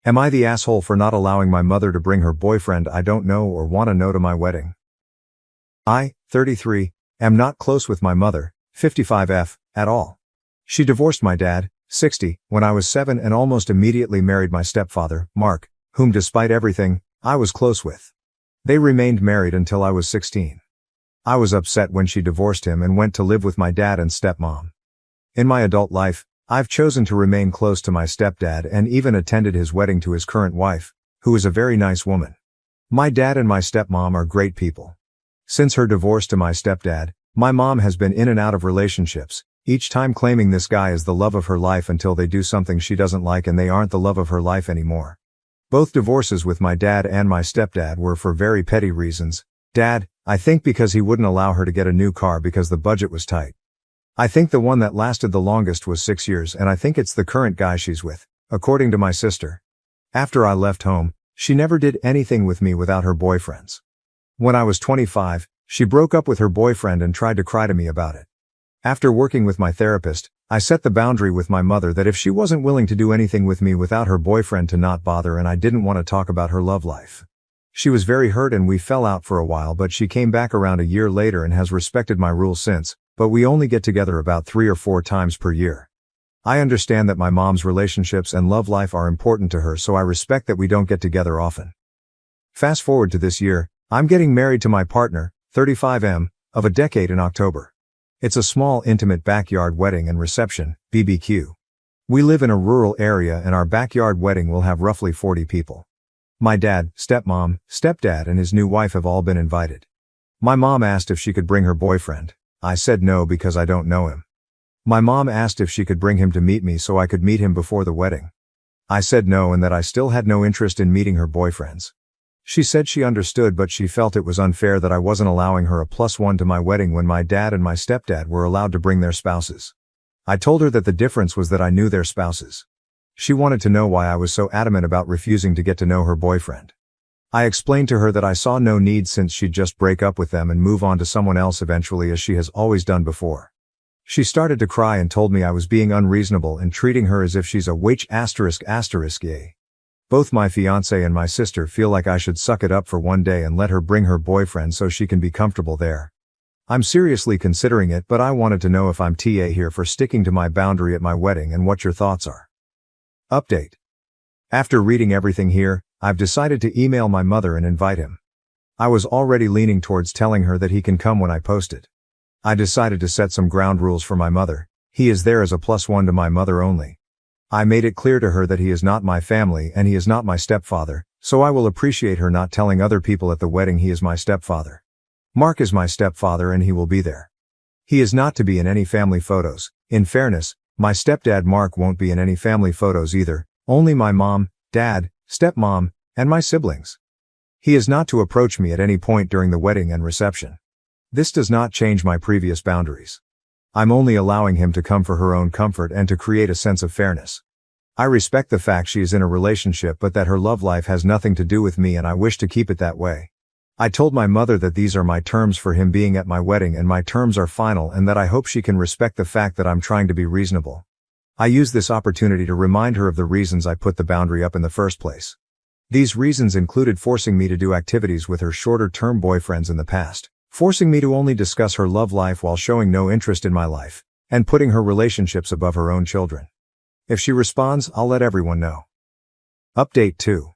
Am I the asshole for not allowing my mother to bring her boyfriend I don't know or want to know to my wedding? I, 33, am not close with my mother, 55F, at all. She divorced my dad, 60, when I was 7 and almost immediately married my stepfather, Mark, whom despite everything, I was close with. They remained married until I was 16. I was upset when she divorced him and went to live with my dad and stepmom. In my adult life, I've chosen to remain close to my stepdad and even attended his wedding to his current wife, who is a very nice woman. My dad and my stepmom are great people. Since her divorce to my stepdad, my mom has been in and out of relationships, each time claiming this guy is the love of her life until they do something she doesn't like and they aren't the love of her life anymore. Both divorces with my dad and my stepdad were for very petty reasons. Dad, I think because he wouldn't allow her to get a new car because the budget was tight. I think the one that lasted the longest was 6 years and I think it's the current guy she's with, according to my sister. After I left home, she never did anything with me without her boyfriends. When I was 25, she broke up with her boyfriend and tried to cry to me about it. After working with my therapist, I set the boundary with my mother that if she wasn't willing to do anything with me without her boyfriend to not bother and I didn't want to talk about her love life. She was very hurt and we fell out for a while but she came back around a year later and has respected my rules since, but we only get together about 3 or 4 times per year. I understand that my mom's relationships and love life are important to her so I respect that we don't get together often. Fast forward to this year, I'm getting married to my partner, 35M, of a decade in October. It's a small intimate backyard wedding and reception, BBQ. We live in a rural area and our backyard wedding will have roughly 40 people. My dad, stepmom, stepdad and his new wife have all been invited. My mom asked if she could bring her boyfriend. I said no because I don't know him. My mom asked if she could bring him to meet me so I could meet him before the wedding. I said no and that I still had no interest in meeting her boyfriends. She said she understood but she felt it was unfair that I wasn't allowing her a +1 to my wedding when my dad and my stepdad were allowed to bring their spouses. I told her that the difference was that I knew their spouses. She wanted to know why I was so adamant about refusing to get to know her boyfriend. I explained to her that I saw no need since she'd just break up with them and move on to someone else eventually as she has always done before. She started to cry and told me I was being unreasonable and treating her as if she's a witch ****. Both my fiancé and my sister feel like I should suck it up for one day and let her bring her boyfriend so she can be comfortable there. I'm seriously considering it but I wanted to know if I'm TA here for sticking to my boundary at my wedding and what your thoughts are. Update. After reading everything here, I've decided to email my mother and invite him. I was already leaning towards telling her that he can come when I post it. I decided to set some ground rules for my mother. He is there as a +1 to my mother only. I made it clear to her that he is not my family and he is not my stepfather, so I will appreciate her not telling other people at the wedding he is my stepfather. Mark is my stepfather and he will be there. He is not to be in any family photos. In fairness, my stepdad Mark won't be in any family photos either, only my mom, dad, stepmom, and my siblings. He is not to approach me at any point during the wedding and reception. This does not change my previous boundaries. I'm only allowing him to come for her own comfort and to create a sense of fairness. I respect the fact she is in a relationship but that her love life has nothing to do with me and I wish to keep it that way. I told my mother that these are my terms for him being at my wedding and my terms are final and that I hope she can respect the fact that I'm trying to be reasonable. I use this opportunity to remind her of the reasons I put the boundary up in the first place. These reasons included forcing me to do activities with her shorter-term boyfriends in the past, forcing me to only discuss her love life while showing no interest in my life, and putting her relationships above her own children. If she responds, I'll let everyone know. Update 2.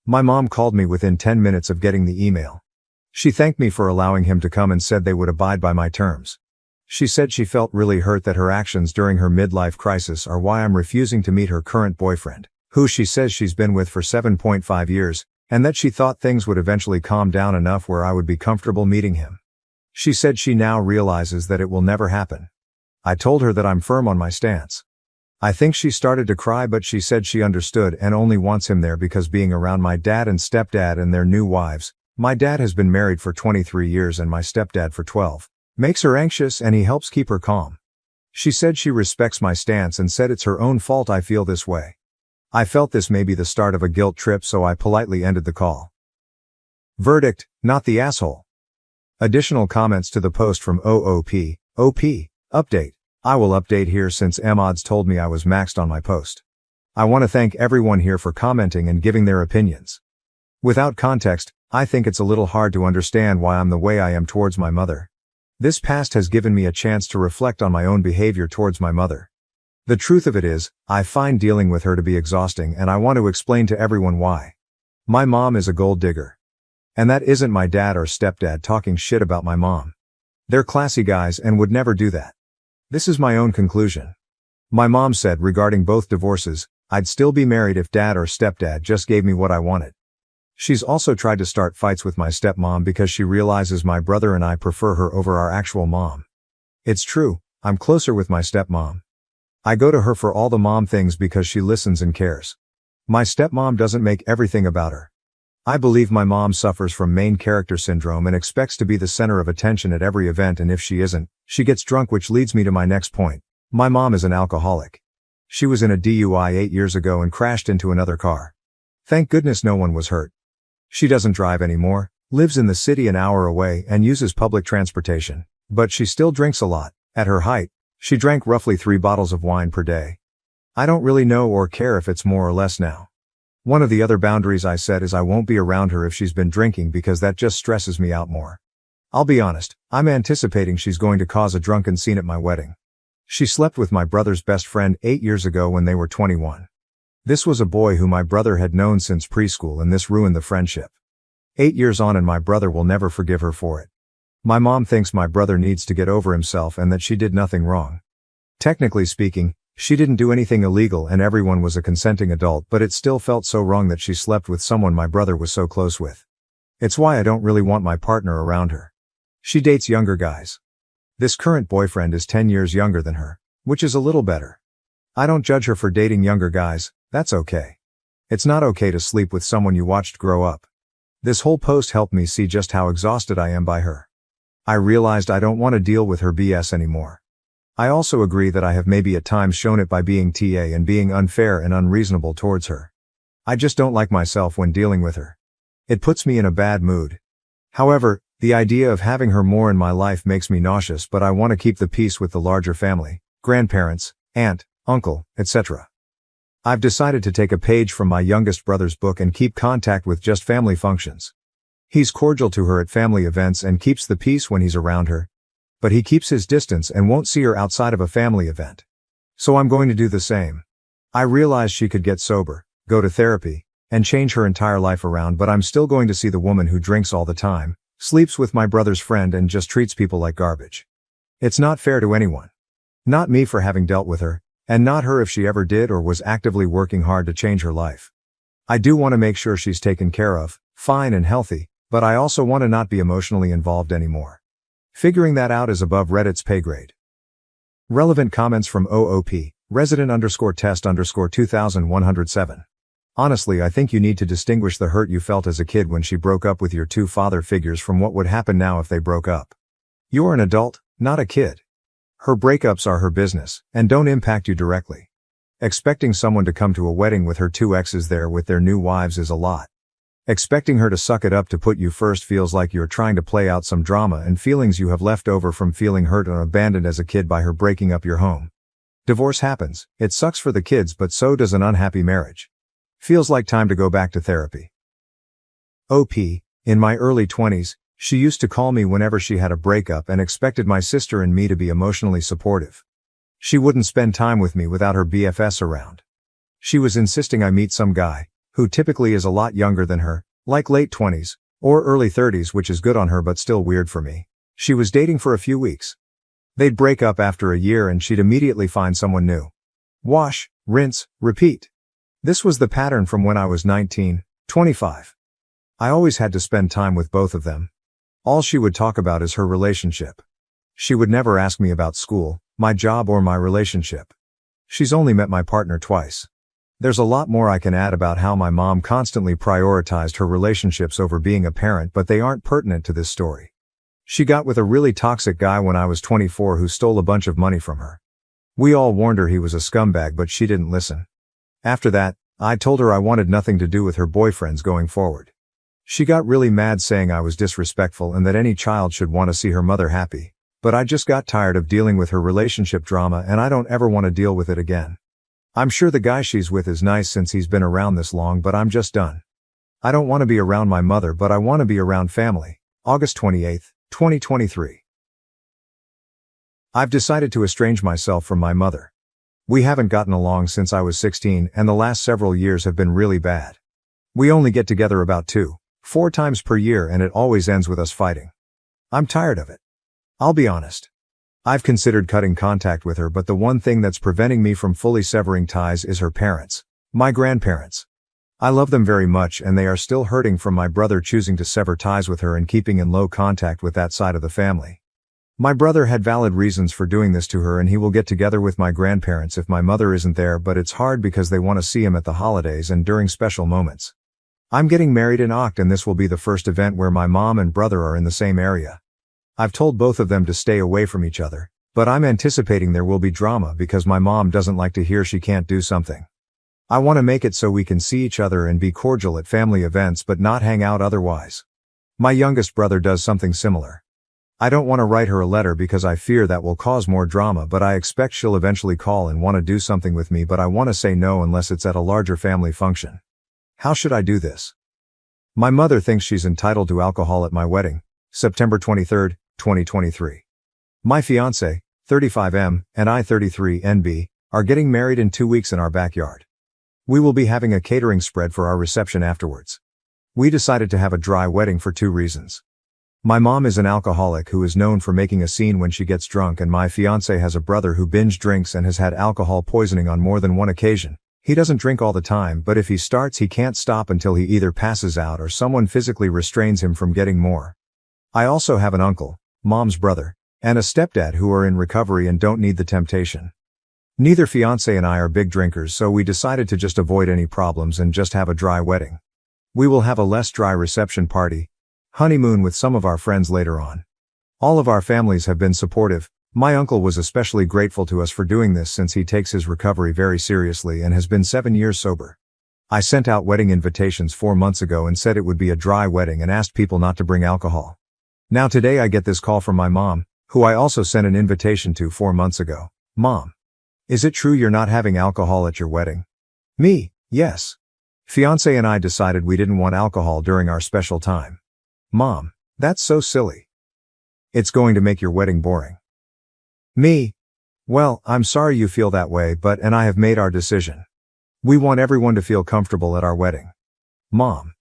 My mom called me within 10 minutes of getting the email. She thanked me for allowing him to come and said they would abide by my terms. She said she felt really hurt that her actions during her midlife crisis are why I'm refusing to meet her current boyfriend, who she says she's been with for 7.5 years, and that she thought things would eventually calm down enough where I would be comfortable meeting him. She said she now realizes that it will never happen. I told her that I'm firm on my stance. I think she started to cry but she said she understood and only wants him there because being around my dad and stepdad and their new wives, my dad has been married for 23 years and my stepdad for 12, makes her anxious and he helps keep her calm. She said she respects my stance and said it's her own fault I feel this way. I felt this may be the start of a guilt trip so I politely ended the call. Verdict, not the asshole. Additional comments to the post from OP, update. I will update here since Mods told me I was maxed on my post. I want to thank everyone here for commenting and giving their opinions. Without context, I think it's a little hard to understand why I'm the way I am towards my mother. This past has given me a chance to reflect on my own behavior towards my mother. The truth of it is, I find dealing with her to be exhausting, and I want to explain to everyone why. My mom is a gold digger. And that isn't my dad or stepdad talking shit about my mom. They're classy guys and would never do that. This is my own conclusion. My mom said regarding both divorces, I'd still be married if dad or stepdad just gave me what I wanted. She's also tried to start fights with my stepmom because she realizes my brother and I prefer her over our actual mom. It's true, I'm closer with my stepmom. I go to her for all the mom things because she listens and cares. My stepmom doesn't make everything about her. I believe my mom suffers from main character syndrome and expects to be the center of attention at every event, and if she isn't, she gets drunk, which leads me to my next point. My mom is an alcoholic. She was in a DUI 8 years ago and crashed into another car. Thank goodness no one was hurt. She doesn't drive anymore, lives in the city an hour away, and uses public transportation. But she still drinks a lot. At her height, she drank roughly 3 bottles of wine per day. I don't really know or care if it's more or less now. One of the other boundaries I set is I won't be around her if she's been drinking because that just stresses me out more. I'll be honest, I'm anticipating she's going to cause a drunken scene at my wedding. She slept with my brother's best friend 8 years ago when they were 21. This was a boy who my brother had known since preschool, and this ruined the friendship. 8 years on, and my brother will never forgive her for it. My mom thinks my brother needs to get over himself and that she did nothing wrong. Technically speaking, she didn't do anything illegal and everyone was a consenting adult, but it still felt so wrong that she slept with someone my brother was so close with. It's why I don't really want my partner around her. She dates younger guys. This current boyfriend is 10 years younger than her, which is a little better. I don't judge her for dating younger guys, that's okay. It's not okay to sleep with someone you watched grow up. This whole post helped me see just how exhausted I am by her. I realized I don't want to deal with her BS anymore. I also agree that I have maybe at times shown it by being TA and being unfair and unreasonable towards her. I just don't like myself when dealing with her. It puts me in a bad mood. However, the idea of having her more in my life makes me nauseous, but I want to keep the peace with the larger family, grandparents, aunt, uncle, etc. I've decided to take a page from my youngest brother's book and keep contact with just family functions. He's cordial to her at family events and keeps the peace when he's around her, but he keeps his distance and won't see her outside of a family event. So I'm going to do the same. I realize she could get sober, go to therapy, and change her entire life around, but I'm still going to see the woman who drinks all the time, sleeps with my brother's friend, and just treats people like garbage. It's not fair to anyone. Not me for having dealt with her, and not her if she ever did or was actively working hard to change her life. I do want to make sure she's taken care of, fine and healthy, but I also want to not be emotionally involved anymore. Figuring that out is above Reddit's pay grade. Relevant comments from OOP, resident_test_2107. Honestly, I think you need to distinguish the hurt you felt as a kid when she broke up with your 2 father figures from what would happen now if they broke up. You're an adult, not a kid. Her breakups are her business, and don't impact you directly. Expecting someone to come to a wedding with her 2 exes there with their new wives is a lot. Expecting her to suck it up to put you first feels like you're trying to play out some drama and feelings you have left over from feeling hurt and abandoned as a kid by her breaking up your home. Divorce happens, it sucks for the kids, but so does an unhappy marriage. Feels like time to go back to therapy. OP, in my early 20s, she used to call me whenever she had a breakup and expected my sister and me to be emotionally supportive. She wouldn't spend time with me without her BFS around. She was insisting I meet some guy, who typically is a lot younger than her, like late 20s, or early 30s, which is good on her but still weird for me. She was dating for a few weeks. They'd break up after a year and she'd immediately find someone new. Wash, rinse, repeat. This was the pattern from when I was 19, 25. I always had to spend time with both of them. All she would talk about is her relationship. She would never ask me about school, my job, or my relationship. She's only met my partner twice. There's a lot more I can add about how my mom constantly prioritized her relationships over being a parent, but they aren't pertinent to this story. She got with a really toxic guy when I was 24 who stole a bunch of money from her. We all warned her he was a scumbag, but she didn't listen. After that, I told her I wanted nothing to do with her boyfriends going forward. She got really mad, saying I was disrespectful and that any child should want to see her mother happy. But I just got tired of dealing with her relationship drama and I don't ever want to deal with it again. I'm sure the guy she's with is nice since he's been around this long, but I'm just done. I don't want to be around my mother, but I want to be around family. August 28, 2023. I've decided to estrange myself from my mother. We haven't gotten along since I was 16, and the last several years have been really bad. We only get together about 2-4 times per year, and it always ends with us fighting. I'm tired of it. I'll be honest. I've considered cutting contact with her, but the one thing that's preventing me from fully severing ties is her parents, my grandparents. I love them very much, and they are still hurting from my brother choosing to sever ties with her and keeping in low contact with that side of the family. My brother had valid reasons for doing this to her, and he will get together with my grandparents if my mother isn't there, but it's hard because they want to see him at the holidays and during special moments. I'm getting married in Oct, and this will be the first event where my mom and brother are in the same area. I've told both of them to stay away from each other, but I'm anticipating there will be drama because my mom doesn't like to hear she can't do something. I want to make it so we can see each other and be cordial at family events but not hang out otherwise. My youngest brother does something similar. I don't want to write her a letter because I fear that will cause more drama, but I expect she'll eventually call and want to do something with me, but I want to say no unless it's at a larger family function. How should I do this? My mother thinks she's entitled to alcohol at my wedding, September 23, 2023. My fiancé, 35M, and I, 33NB, are getting married in 2 weeks in our backyard. We will be having a catering spread for our reception afterwards. We decided to have a dry wedding for 2 reasons. My mom is an alcoholic who is known for making a scene when she gets drunk, and my fiancé has a brother who binge drinks and has had alcohol poisoning on more than one occasion. He doesn't drink all the time, but if he starts, he can't stop until he either passes out or someone physically restrains him from getting more. I also have an uncle, mom's brother, and a stepdad who are in recovery and don't need the temptation. Neither fiancé and I are big drinkers, so we decided to just avoid any problems and just have a dry wedding. We will have a less dry reception party, honeymoon with some of our friends later on. All of our families have been supportive. My uncle was especially grateful to us for doing this since he takes his recovery very seriously and has been 7 years sober. I sent out wedding invitations 4 months ago and said it would be a dry wedding and asked people not to bring alcohol. Now today I get this call from my mom, who I also sent an invitation to 4 months ago. Mom, is it true you're not having alcohol at your wedding? Me, yes. Fiancé and I decided we didn't want alcohol during our special time. Mom, that's so silly. It's going to make your wedding boring. Me, well, I'm sorry you feel that way, but I have made our decision. We want everyone to feel comfortable at our wedding. Mom,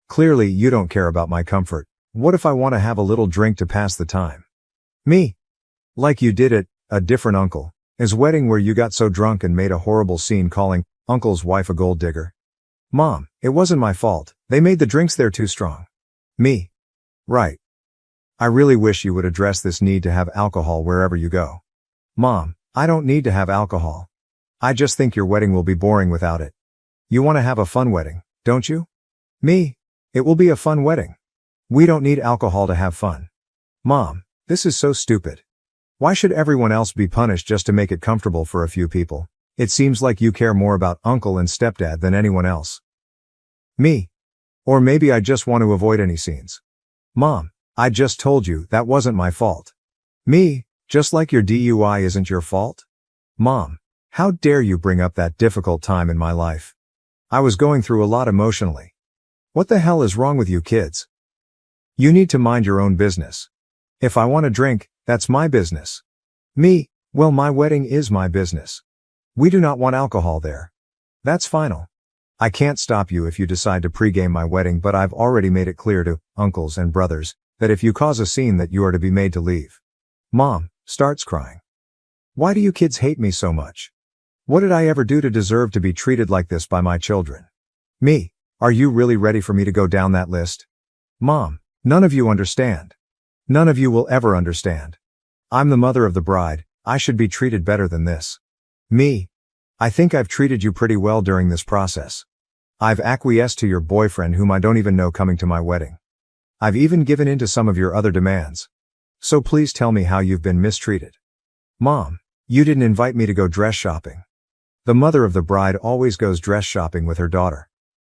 clearly you don't care about my comfort. What if I want to have a little drink to pass the time? Me, like you did at a different uncle's wedding where you got so drunk and made a horrible scene calling uncle's wife a gold digger. Mom, it wasn't my fault. They made the drinks there too strong. Me, right. I really wish you would address this need to have alcohol wherever you go. Mom, I don't need to have alcohol. I just think your wedding will be boring without it. You want to have a fun wedding, don't you? Me, it will be a fun wedding. We don't need alcohol to have fun. Mom, this is so stupid. Why should everyone else be punished just to make it comfortable for a few people? It seems like you care more about uncle and stepdad than anyone else. Me. Or maybe I just want to avoid any scenes. Mom, I just told you that wasn't my fault. Me, just like your DUI isn't your fault? Mom, how dare you bring up that difficult time in my life? I was going through a lot emotionally. What the hell is wrong with you kids? You need to mind your own business. If I want to drink, that's my business. Me, well, my wedding is my business. We do not want alcohol there. That's final. I can't stop you if you decide to pregame my wedding, but I've already made it clear to uncles and brothers that if you cause a scene that you are to be made to leave. Mom starts crying. Why do you kids hate me so much? What did I ever do to deserve to be treated like this by my children? Me, are you really ready for me to go down that list? Mom, none of you understand. None of you will ever understand. I'm the mother of the bride. I should be treated better than this. Me, I think I've treated you pretty well during this process. I've acquiesced to your boyfriend whom I don't even know coming to my wedding. I've even given in to some of your other demands. So please tell me how you've been mistreated. Mom, you didn't invite me to go dress shopping. The mother of the bride always goes dress shopping with her daughter.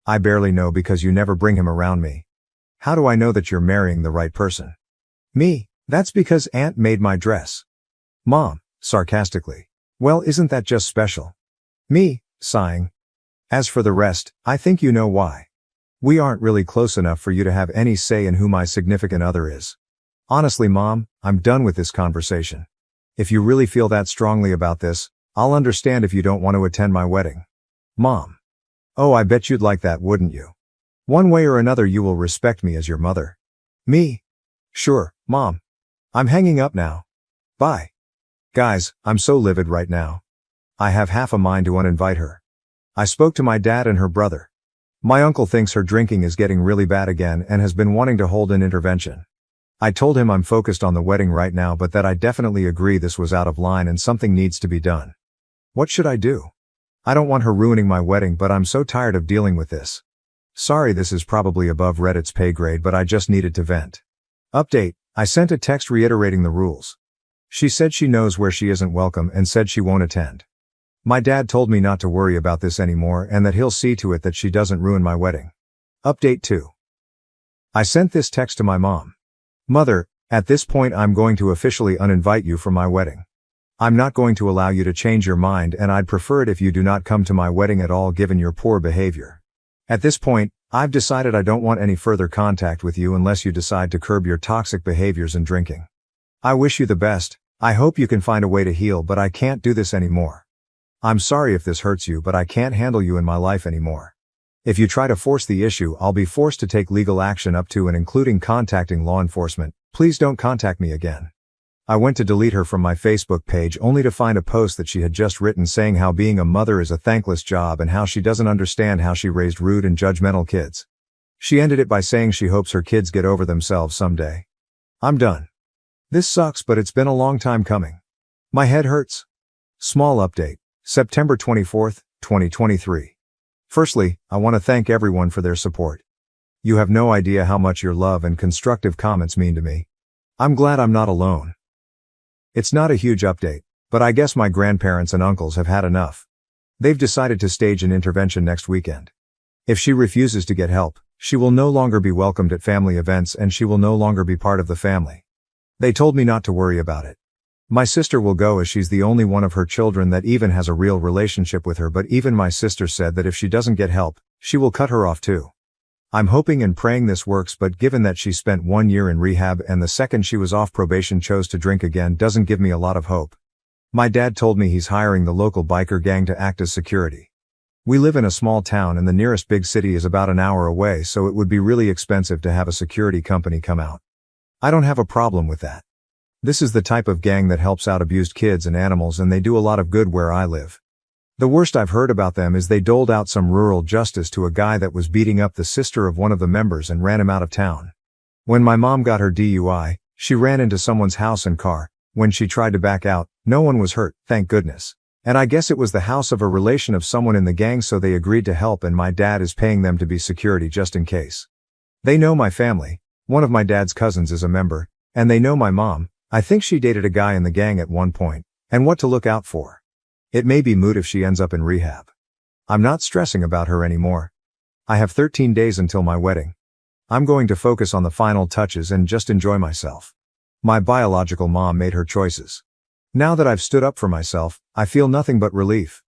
I barely know because you never bring him around me. How do I know that you're marrying the right person? Me, that's because Aunt made my dress. Mom, sarcastically. Well, isn't that just special? Me, sighing. As for the rest, I think you know why. We aren't really close enough for you to have any say in who my significant other is. Honestly, Mom, I'm done with this conversation. If you really feel that strongly about this, I'll understand if you don't want to attend my wedding. Mom. Oh, I bet you'd like that, wouldn't you? One way or another you will respect me as your mother. Me? Sure, Mom. I'm hanging up now. Bye. Guys, I'm so livid right now. I have half a mind to uninvite her. I spoke to my dad and her brother. My uncle thinks her drinking is getting really bad again and has been wanting to hold an intervention. I told him I'm focused on the wedding right now, but that I definitely agree this was out of line and something needs to be done. What should I do? I don't want her ruining my wedding, but I'm so tired of dealing with this. Sorry, this is probably above Reddit's pay grade, but I just needed to vent. Update, I sent a text reiterating the rules. She said she knows where she isn't welcome and said she won't attend. My dad told me not to worry about this anymore and that he'll see to it that she doesn't ruin my wedding. Update 2. I sent this text to my mom. Mother, at this point I'm going to officially uninvite you from my wedding. I'm not going to allow you to change your mind, and I'd prefer it if you do not come to my wedding at all given your poor behavior. At this point, I've decided I don't want any further contact with you unless you decide to curb your toxic behaviors and drinking. I wish you the best. I hope you can find a way to heal, but I can't do this anymore. I'm sorry if this hurts you, but I can't handle you in my life anymore. If you try to force the issue, I'll be forced to take legal action up to and including contacting law enforcement. Please don't contact me again. I went to delete her from my Facebook page only to find a post that she had just written saying how being a mother is a thankless job and how she doesn't understand how she raised rude and judgmental kids. She ended it by saying she hopes her kids get over themselves someday. I'm done. This sucks, but it's been a long time coming. My head hurts. Small update. September 24th, 2023. Firstly, I want to thank everyone for their support. You have no idea how much your love and constructive comments mean to me. I'm glad I'm not alone. It's not a huge update, but I guess my grandparents and uncles have had enough. They've decided to stage an intervention next weekend. If she refuses to get help, she will no longer be welcomed at family events and she will no longer be part of the family. They told me not to worry about it. My sister will go as she's the only one of her children that even has a real relationship with her, but even my sister said that if she doesn't get help, she will cut her off too. I'm hoping and praying this works, but given that she spent 1 year in rehab and the second she was off probation chose to drink again doesn't give me a lot of hope. My dad told me he's hiring the local biker gang to act as security. We live in a small town and the nearest big city is about an hour away, so it would be really expensive to have a security company come out. I don't have a problem with that. This is the type of gang that helps out abused kids and animals, and they do a lot of good where I live. The worst I've heard about them is they doled out some rural justice to a guy that was beating up the sister of one of the members and ran him out of town. When my mom got her DUI, she ran into someone's house and car. When she tried to back out, no one was hurt, thank goodness. And I guess it was the house of a relation of someone in the gang, so they agreed to help, and my dad is paying them to be security just in case. They know my family. One of my dad's cousins is a member, and they know my mom. I think she dated a guy in the gang at one point, and what to look out for. It may be moot if she ends up in rehab. I'm not stressing about her anymore. I have 13 days until my wedding. I'm going to focus on the final touches and just enjoy myself. My biological mom made her choices. Now that I've stood up for myself, I feel nothing but relief.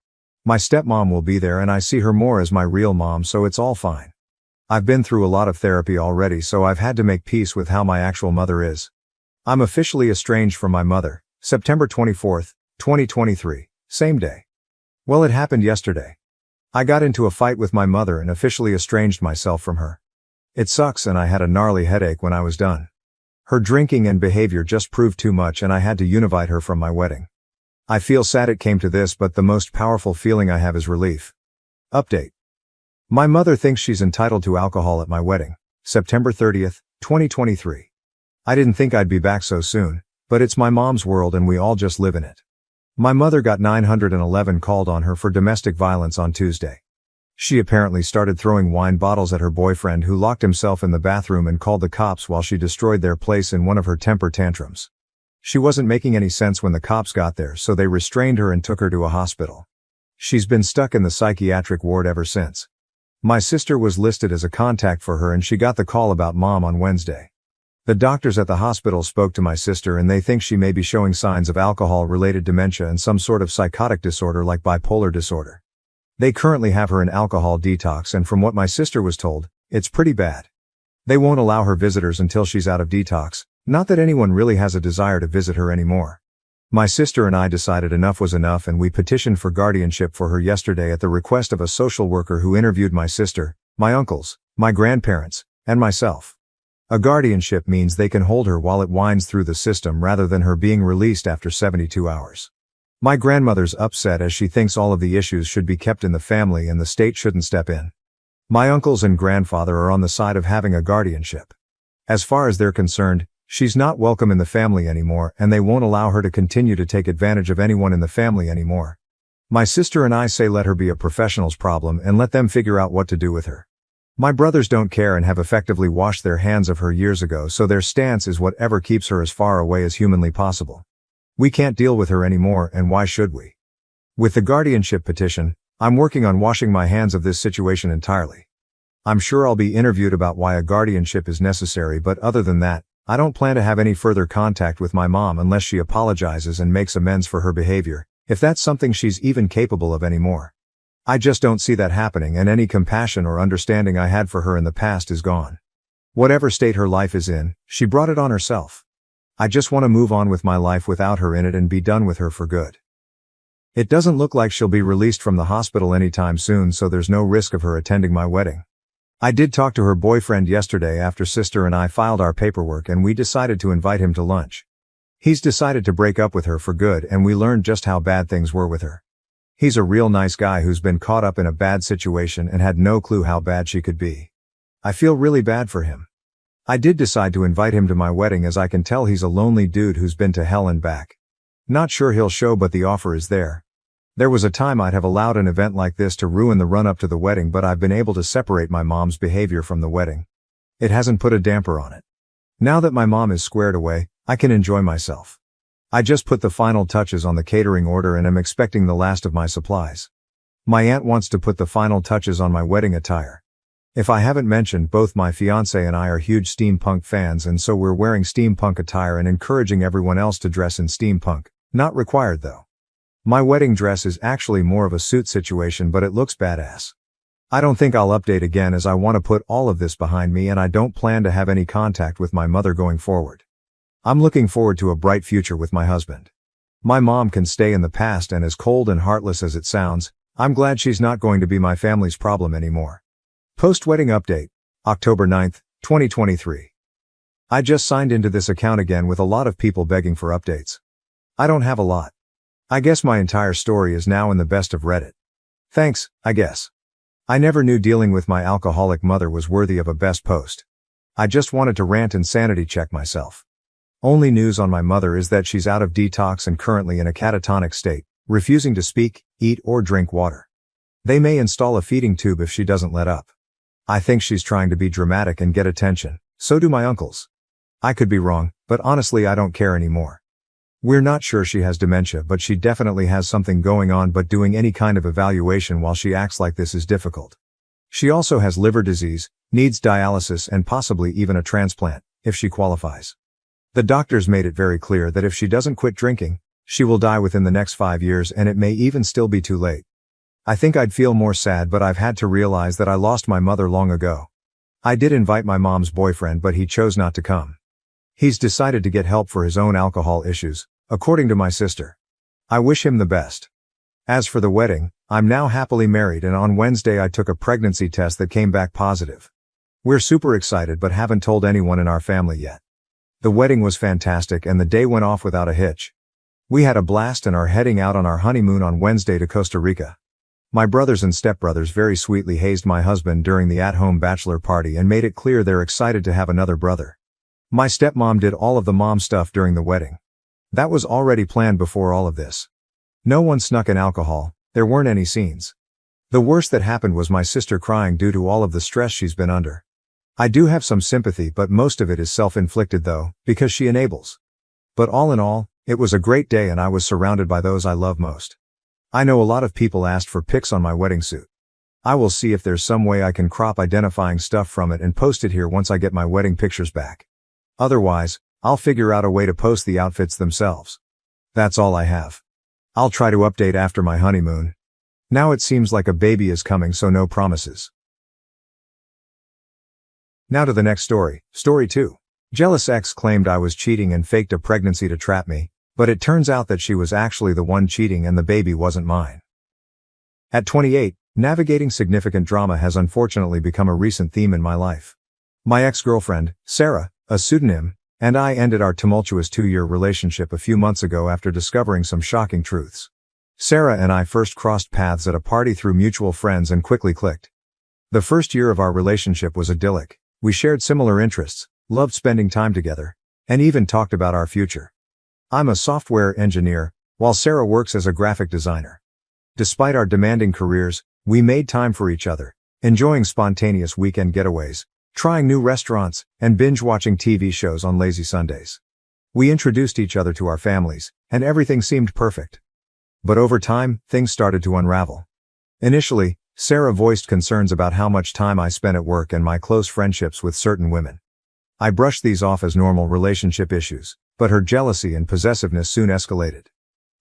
My stepmom will be there and I see her more as my real mom, so it's all fine. I've been through a lot of therapy already, so I've had to make peace with how my actual mother is. I'm officially estranged from my mother, September 24th, 2023, same day. Well, it happened yesterday. I got into a fight with my mother and officially estranged myself from her. It sucks, and I had a gnarly headache when I was done. Her drinking and behavior just proved too much and I had to univite her from my wedding. I feel sad it came to this, but the most powerful feeling I have is relief. Update. My mother thinks she's entitled to alcohol at my wedding, September 30th, 2023. I didn't think I'd be back so soon, but it's my mom's world and we all just live in it. My mother got 911 called on her for domestic violence on Tuesday. She apparently started throwing wine bottles at her boyfriend, who locked himself in the bathroom and called the cops while she destroyed their place in one of her temper tantrums. She wasn't making any sense when the cops got there, so they restrained her and took her to a hospital. She's been stuck in the psychiatric ward ever since. My sister was listed as a contact for her and she got the call about mom on Wednesday. The doctors at the hospital spoke to my sister and they think she may be showing signs of alcohol-related dementia and some sort of psychotic disorder like bipolar disorder. They currently have her in alcohol detox, and from what my sister was told, it's pretty bad. They won't allow her visitors until she's out of detox, not that anyone really has a desire to visit her anymore. My sister and I decided enough was enough, and we petitioned for guardianship for her yesterday at the request of a social worker who interviewed my sister, my uncles, my grandparents, and myself. A guardianship means they can hold her while it winds through the system rather than her being released after 72 hours. My grandmother's upset as she thinks all of the issues should be kept in the family and the state shouldn't step in. My uncles and grandfather are on the side of having a guardianship. As far as they're concerned, she's not welcome in the family anymore, and they won't allow her to continue to take advantage of anyone in the family anymore. My sister and I say let her be a professional's problem and let them figure out what to do with her. My brothers don't care and have effectively washed their hands of her years ago, so their stance is whatever keeps her as far away as humanly possible. We can't deal with her anymore, and why should we? With the guardianship petition, I'm working on washing my hands of this situation entirely. I'm sure I'll be interviewed about why a guardianship is necessary, but other than that, I don't plan to have any further contact with my mom unless she apologizes and makes amends for her behavior, if that's something she's even capable of anymore. I just don't see that happening, and any compassion or understanding I had for her in the past is gone. Whatever state her life is in, she brought it on herself. I just want to move on with my life without her in it and be done with her for good. It doesn't look like she'll be released from the hospital anytime soon, so there's no risk of her attending my wedding. I did talk to her boyfriend yesterday after sister and I filed our paperwork, and we decided to invite him to lunch. He's decided to break up with her for good, and we learned just how bad things were with her. He's a real nice guy who's been caught up in a bad situation and had no clue how bad she could be. I feel really bad for him. I did decide to invite him to my wedding, as I can tell he's a lonely dude who's been to hell and back. Not sure he'll show, but the offer is there. There was a time I'd have allowed an event like this to ruin the run-up to the wedding, but I've been able to separate my mom's behavior from the wedding. It hasn't put a damper on it. Now that my mom is squared away, I can enjoy myself. I just put the final touches on the catering order and am expecting the last of my supplies. My aunt wants to put the final touches on my wedding attire. If I haven't mentioned, both my fiancé and I are huge steampunk fans, and so we're wearing steampunk attire and encouraging everyone else to dress in steampunk. Not required though. My wedding dress is actually more of a suit situation, but it looks badass. I don't think I'll update again, as I want to put all of this behind me, and I don't plan to have any contact with my mother going forward. I'm looking forward to a bright future with my husband. My mom can stay in the past, and as cold and heartless as it sounds, I'm glad she's not going to be my family's problem anymore. Post-wedding update, October 9th, 2023. I just signed into this account again with a lot of people begging for updates. I don't have a lot. I guess my entire story is now in the best of Reddit. Thanks, I guess. I never knew dealing with my alcoholic mother was worthy of a best post. I just wanted to rant and sanity check myself. Only news on my mother is that she's out of detox and currently in a catatonic state, refusing to speak, eat, or drink water. They may install a feeding tube if she doesn't let up. I think she's trying to be dramatic and get attention, so do my uncles. I could be wrong, but honestly I don't care anymore. We're not sure she has dementia, but she definitely has something going on, but doing any kind of evaluation while she acts like this is difficult. She also has liver disease, needs dialysis, and possibly even a transplant, if she qualifies. The doctors made it very clear that if she doesn't quit drinking, she will die within the next 5 years, and it may even still be too late. I think I'd feel more sad, but I've had to realize that I lost my mother long ago. I did invite my mom's boyfriend, but he chose not to come. He's decided to get help for his own alcohol issues, according to my sister. I wish him the best. As for the wedding, I'm now happily married, and on Wednesday I took a pregnancy test that came back positive. We're super excited but haven't told anyone in our family yet. The wedding was fantastic and the day went off without a hitch. We had a blast and are heading out on our honeymoon on Wednesday to Costa Rica. My brothers and stepbrothers very sweetly hazed my husband during the at-home bachelor party and made it clear they're excited to have another brother. My stepmom did all of the mom stuff during the wedding. That was already planned before all of this. No one snuck in alcohol, there weren't any scenes. The worst that happened was my sister crying due to all of the stress she's been under. I do have some sympathy, but most of it is self-inflicted though, because she enables. But all in all, it was a great day and I was surrounded by those I love most. I know a lot of people asked for pics on my wedding suit. I will see if there's some way I can crop identifying stuff from it and post it here once I get my wedding pictures back. Otherwise, I'll figure out a way to post the outfits themselves. That's all I have. I'll try to update after my honeymoon. Now it seems like a baby is coming, so no promises. Now to the next story. Story 2. Jealous ex claimed I was cheating and faked a pregnancy to trap me, but it turns out that she was actually the one cheating and the baby wasn't mine. At 28, navigating significant drama has unfortunately become a recent theme in my life. My ex-girlfriend, Sarah, a pseudonym, and I ended our tumultuous 2-year relationship a few months ago after discovering some shocking truths. Sarah and I first crossed paths at a party through mutual friends and quickly clicked. The first year of our relationship was idyllic. We shared similar interests, loved spending time together, and even talked about our future. I'm a software engineer, while Sarah works as a graphic designer. Despite our demanding careers, we made time for each other, enjoying spontaneous weekend getaways, trying new restaurants, and binge-watching TV shows on lazy Sundays. We introduced each other to our families, and everything seemed perfect. But over time, things started to unravel. Initially, Sarah voiced concerns about how much time I spent at work and my close friendships with certain women. I brushed these off as normal relationship issues, but her jealousy and possessiveness soon escalated.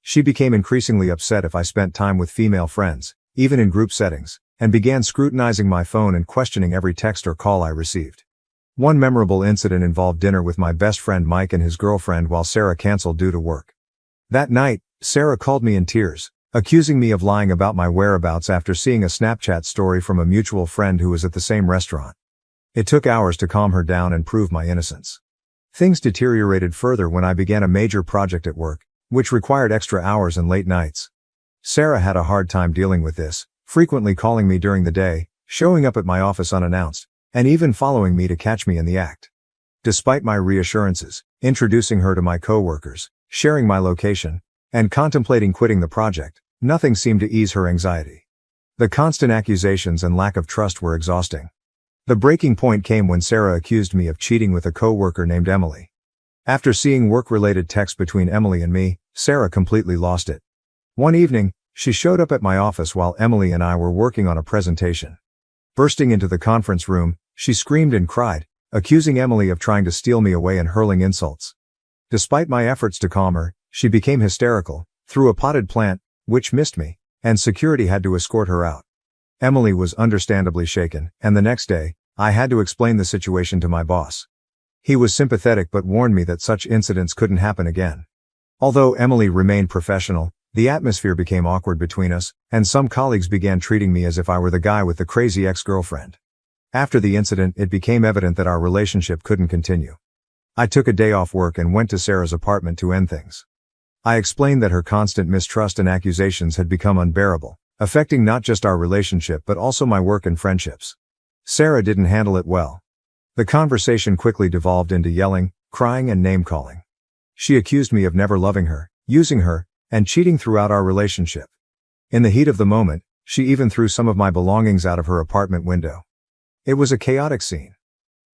She became increasingly upset if I spent time with female friends, even in group settings, and began scrutinizing my phone and questioning every text or call I received. One memorable incident involved dinner with my best friend Mike and his girlfriend while Sarah canceled due to work. That night, Sarah called me in tears, accusing me of lying about my whereabouts after seeing a Snapchat story from a mutual friend who was at the same restaurant. It took hours to calm her down and prove my innocence. Things deteriorated further when I began a major project at work, which required extra hours and late nights. Sarah had a hard time dealing with this, frequently calling me during the day, showing up at my office unannounced, and even following me to catch me in the act. Despite my reassurances, introducing her to my coworkers, sharing my location, and contemplating quitting the project, nothing seemed to ease her anxiety. The constant accusations and lack of trust were exhausting. The breaking point came when Sarah accused me of cheating with a coworker named Emily. After seeing work-related texts between Emily and me, Sarah completely lost it. One evening, she showed up at my office while Emily and I were working on a presentation. Bursting into the conference room, she screamed and cried, accusing Emily of trying to steal me away and hurling insults. Despite my efforts to calm her, she became hysterical, threw a potted plant, which missed me, and security had to escort her out. Emily was understandably shaken, and the next day, I had to explain the situation to my boss. He was sympathetic but warned me that such incidents couldn't happen again. Although Emily remained professional, the atmosphere became awkward between us, and some colleagues began treating me as if I were the guy with the crazy ex-girlfriend. After the incident, it became evident that our relationship couldn't continue. I took a day off work and went to Sarah's apartment to end things. I explained that her constant mistrust and accusations had become unbearable, affecting not just our relationship but also my work and friendships. Sarah didn't handle it well. The conversation quickly devolved into yelling, crying, and name-calling. She accused me of never loving her, using her, and cheating throughout our relationship. In the heat of the moment, she even threw some of my belongings out of her apartment window. It was a chaotic scene.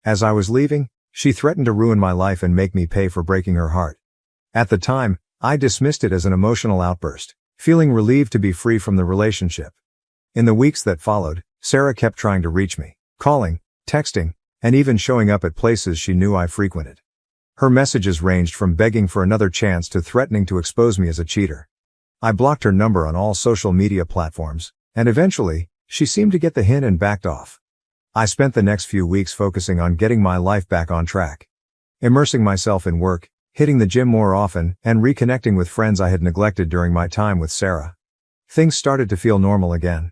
As I was leaving, she threatened to ruin my life and make me pay for breaking her heart. At the time, I dismissed it as an emotional outburst, feeling relieved to be free from the relationship. In the weeks that followed, Sarah kept trying to reach me, calling, texting, and even showing up at places she knew I frequented. Her messages ranged from begging for another chance to threatening to expose me as a cheater. I blocked her number on all social media platforms, and eventually, she seemed to get the hint and backed off. I spent the next few weeks focusing on getting my life back on track. Immersing myself in work, hitting the gym more often, and reconnecting with friends I had neglected during my time with Sarah. Things started to feel normal again.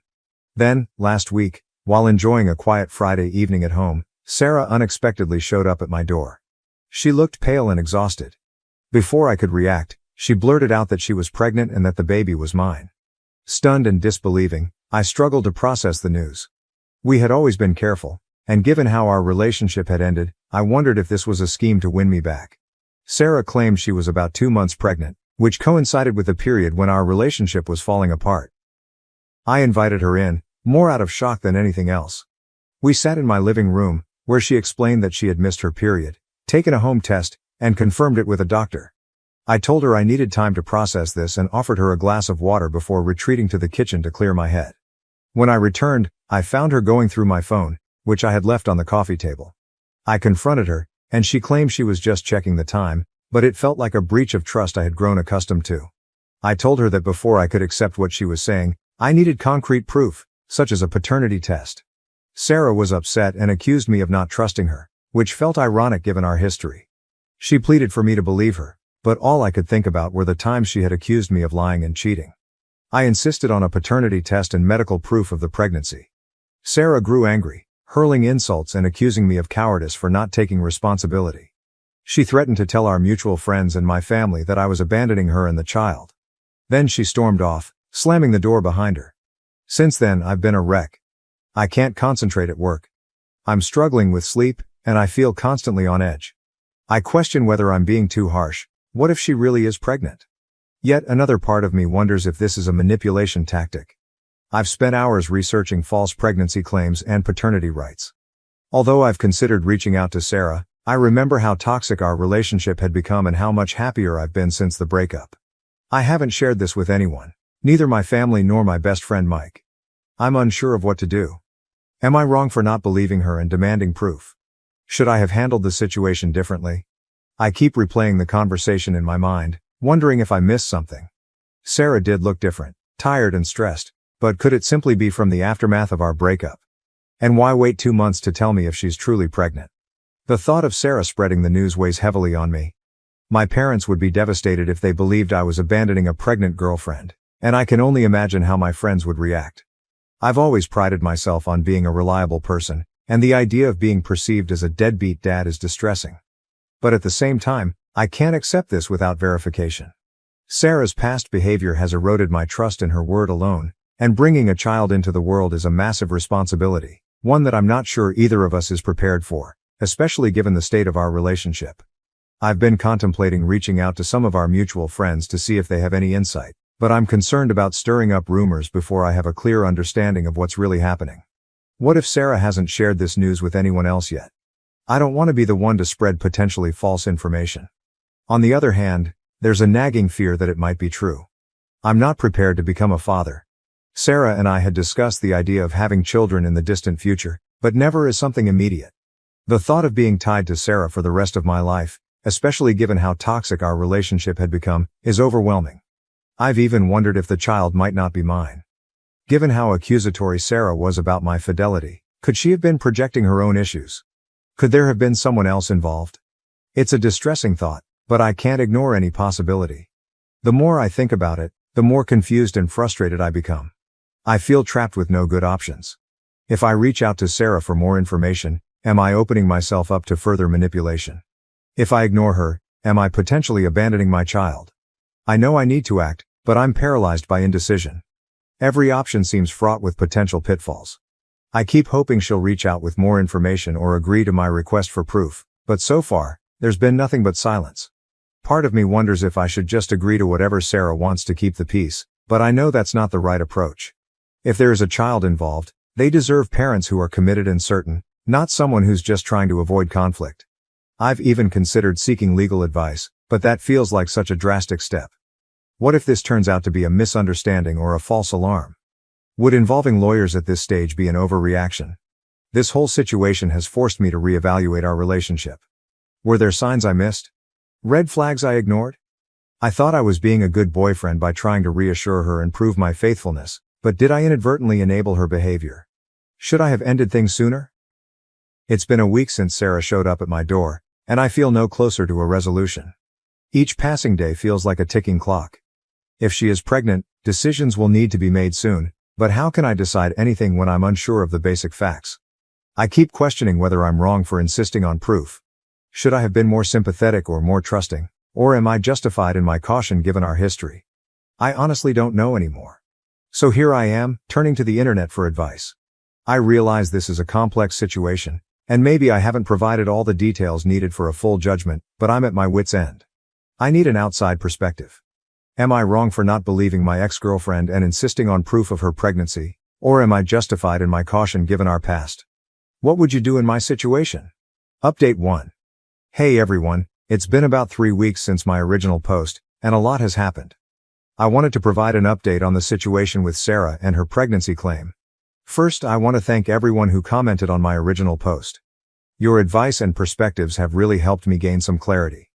Then, last week, while enjoying a quiet Friday evening at home, Sarah unexpectedly showed up at my door. She looked pale and exhausted. Before I could react, she blurted out that she was pregnant and that the baby was mine. Stunned and disbelieving, I struggled to process the news. We had always been careful, and given how our relationship had ended, I wondered if this was a scheme to win me back. Sarah claimed she was about 2 months pregnant, which coincided with the period when our relationship was falling apart. I invited her in, more out of shock than anything else. We sat in my living room, where she explained that she had missed her period, taken a home test, and confirmed it with a doctor. I told her I needed time to process this and offered her a glass of water before retreating to the kitchen to clear my head. When I returned, I found her going through my phone, which I had left on the coffee table. I confronted her, and she claimed she was just checking the time, but it felt like a breach of trust I had grown accustomed to. I told her that before I could accept what she was saying, I needed concrete proof, such as a paternity test. Sarah was upset and accused me of not trusting her, which felt ironic given our history. She pleaded for me to believe her, but all I could think about were the times she had accused me of lying and cheating. I insisted on a paternity test and medical proof of the pregnancy. Sarah grew angry, hurling insults and accusing me of cowardice for not taking responsibility. She threatened to tell our mutual friends and my family that I was abandoning her and the child. Then she stormed off, slamming the door behind her. Since then, I've been a wreck. I can't concentrate at work. I'm struggling with sleep, and I feel constantly on edge. I question whether I'm being too harsh. What if she really is pregnant? Yet another part of me wonders if this is a manipulation tactic. I've spent hours researching false pregnancy claims and paternity rights. Although I've considered reaching out to Sarah, I remember how toxic our relationship had become and how much happier I've been since the breakup. I haven't shared this with anyone, neither my family nor my best friend Mike. I'm unsure of what to do. Am I wrong for not believing her and demanding proof? Should I have handled the situation differently? I keep replaying the conversation in my mind, wondering if I missed something. Sarah did look different, tired and stressed, but could it simply be from the aftermath of our breakup? And why wait 2 months to tell me if she's truly pregnant? The thought of Sarah spreading the news weighs heavily on me. My parents would be devastated if they believed I was abandoning a pregnant girlfriend, and I can only imagine how my friends would react. I've always prided myself on being a reliable person, and the idea of being perceived as a deadbeat dad is distressing. But at the same time, I can't accept this without verification. Sarah's past behavior has eroded my trust in her word alone, and bringing a child into the world is a massive responsibility, one that I'm not sure either of us is prepared for, especially given the state of our relationship. I've been contemplating reaching out to some of our mutual friends to see if they have any insight, but I'm concerned about stirring up rumors before I have a clear understanding of what's really happening. What if Sarah hasn't shared this news with anyone else yet? I don't want to be the one to spread potentially false information. On the other hand, there's a nagging fear that it might be true. I'm not prepared to become a father. Sarah and I had discussed the idea of having children in the distant future, but never as something immediate. The thought of being tied to Sarah for the rest of my life, especially given how toxic our relationship had become, is overwhelming. I've even wondered if the child might not be mine. Given how accusatory Sarah was about my fidelity, could she have been projecting her own issues? Could there have been someone else involved? It's a distressing thought, but I can't ignore any possibility. The more I think about it, the more confused and frustrated I become. I feel trapped with no good options. If I reach out to Sarah for more information, am I opening myself up to further manipulation? If I ignore her, am I potentially abandoning my child? I know I need to act, but I'm paralyzed by indecision. Every option seems fraught with potential pitfalls. I keep hoping she'll reach out with more information or agree to my request for proof, but so far, there's been nothing but silence. Part of me wonders if I should just agree to whatever Sarah wants to keep the peace, but I know that's not the right approach. If there is a child involved, they deserve parents who are committed and certain, not someone who's just trying to avoid conflict. I've even considered seeking legal advice, but that feels like such a drastic step. What if this turns out to be a misunderstanding or a false alarm? Would involving lawyers at this stage be an overreaction? This whole situation has forced me to reevaluate our relationship. Were there signs I missed? Red flags I ignored? I thought I was being a good boyfriend by trying to reassure her and prove my faithfulness, but did I inadvertently enable her behavior? Should I have ended things sooner? It's been a week since Sarah showed up at my door, and I feel no closer to a resolution. Each passing day feels like a ticking clock. If she is pregnant, decisions will need to be made soon, but how can I decide anything when I'm unsure of the basic facts? I keep questioning whether I'm wrong for insisting on proof. Should I have been more sympathetic or more trusting, or am I justified in my caution given our history? I honestly don't know anymore. So here I am, turning to the internet for advice. I realize this is a complex situation, and maybe I haven't provided all the details needed for a full judgment, but I'm at my wit's end. I need an outside perspective. Am I wrong for not believing my ex-girlfriend and insisting on proof of her pregnancy, or am I justified in my caution given our past? What would you do in my situation? Update 1. Hey everyone, it's been about 3 weeks since my original post, and a lot has happened. I wanted to provide an update on the situation with Sarah and her pregnancy claim. First, I want to thank everyone who commented on my original post. Your advice and perspectives have really helped me gain some clarity.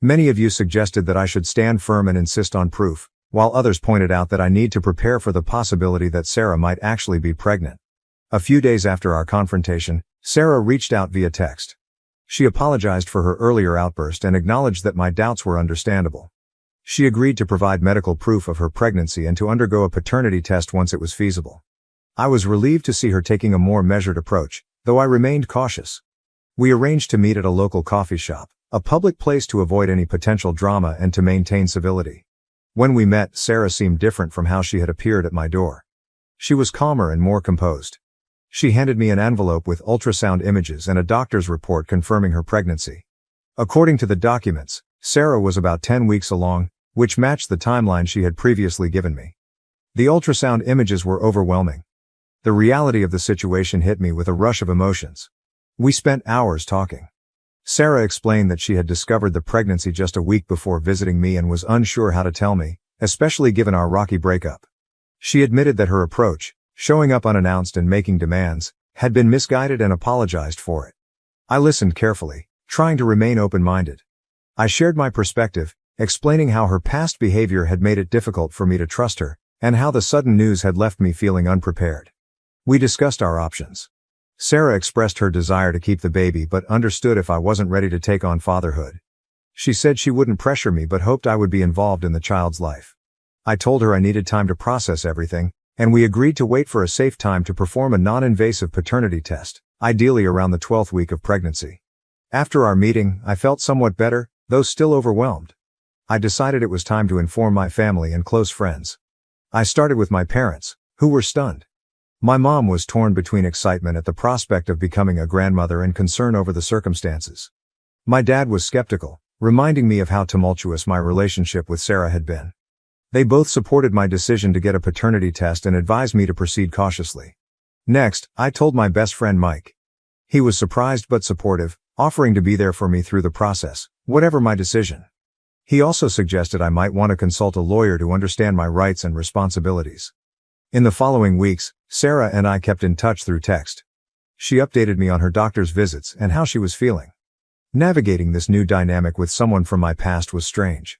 Many of you suggested that I should stand firm and insist on proof, while others pointed out that I need to prepare for the possibility that Sarah might actually be pregnant. A few days after our confrontation, Sarah reached out via text. She apologized for her earlier outburst and acknowledged that my doubts were understandable. She agreed to provide medical proof of her pregnancy and to undergo a paternity test once it was feasible. I was relieved to see her taking a more measured approach, though I remained cautious. We arranged to meet at a local coffee shop, a public place to avoid any potential drama and to maintain civility. When we met, Sarah seemed different from how she had appeared at my door. She was calmer and more composed. She handed me an envelope with ultrasound images and a doctor's report confirming her pregnancy. According to the documents, Sarah was about 10 weeks along, which matched the timeline she had previously given me. The ultrasound images were overwhelming. The reality of the situation hit me with a rush of emotions. We spent hours talking. Sarah explained that she had discovered the pregnancy just a week before visiting me and was unsure how to tell me, especially given our rocky breakup. She admitted that her approach, showing up unannounced and making demands, had been misguided and apologized for it. I listened carefully, trying to remain open-minded. I shared my perspective, explaining how her past behavior had made it difficult for me to trust her, and how the sudden news had left me feeling unprepared. We discussed our options. Sarah expressed her desire to keep the baby but understood if I wasn't ready to take on fatherhood. She said she wouldn't pressure me but hoped I would be involved in the child's life. I told her I needed time to process everything, and we agreed to wait for a safe time to perform a non-invasive paternity test, ideally around the 12th week of pregnancy. After our meeting, I felt somewhat better, though still overwhelmed. I decided it was time to inform my family and close friends. I started with my parents, who were stunned. My mom was torn between excitement at the prospect of becoming a grandmother and concern over the circumstances. My dad was skeptical, reminding me of how tumultuous my relationship with Sarah had been. They both supported my decision to get a paternity test and advised me to proceed cautiously. Next, I told my best friend Mike. He was surprised but supportive, offering to be there for me through the process, whatever my decision. He also suggested I might want to consult a lawyer to understand my rights and responsibilities. In the following weeks, Sarah and I kept in touch through text. She updated me on her doctor's visits and how she was feeling. Navigating this new dynamic with someone from my past was strange.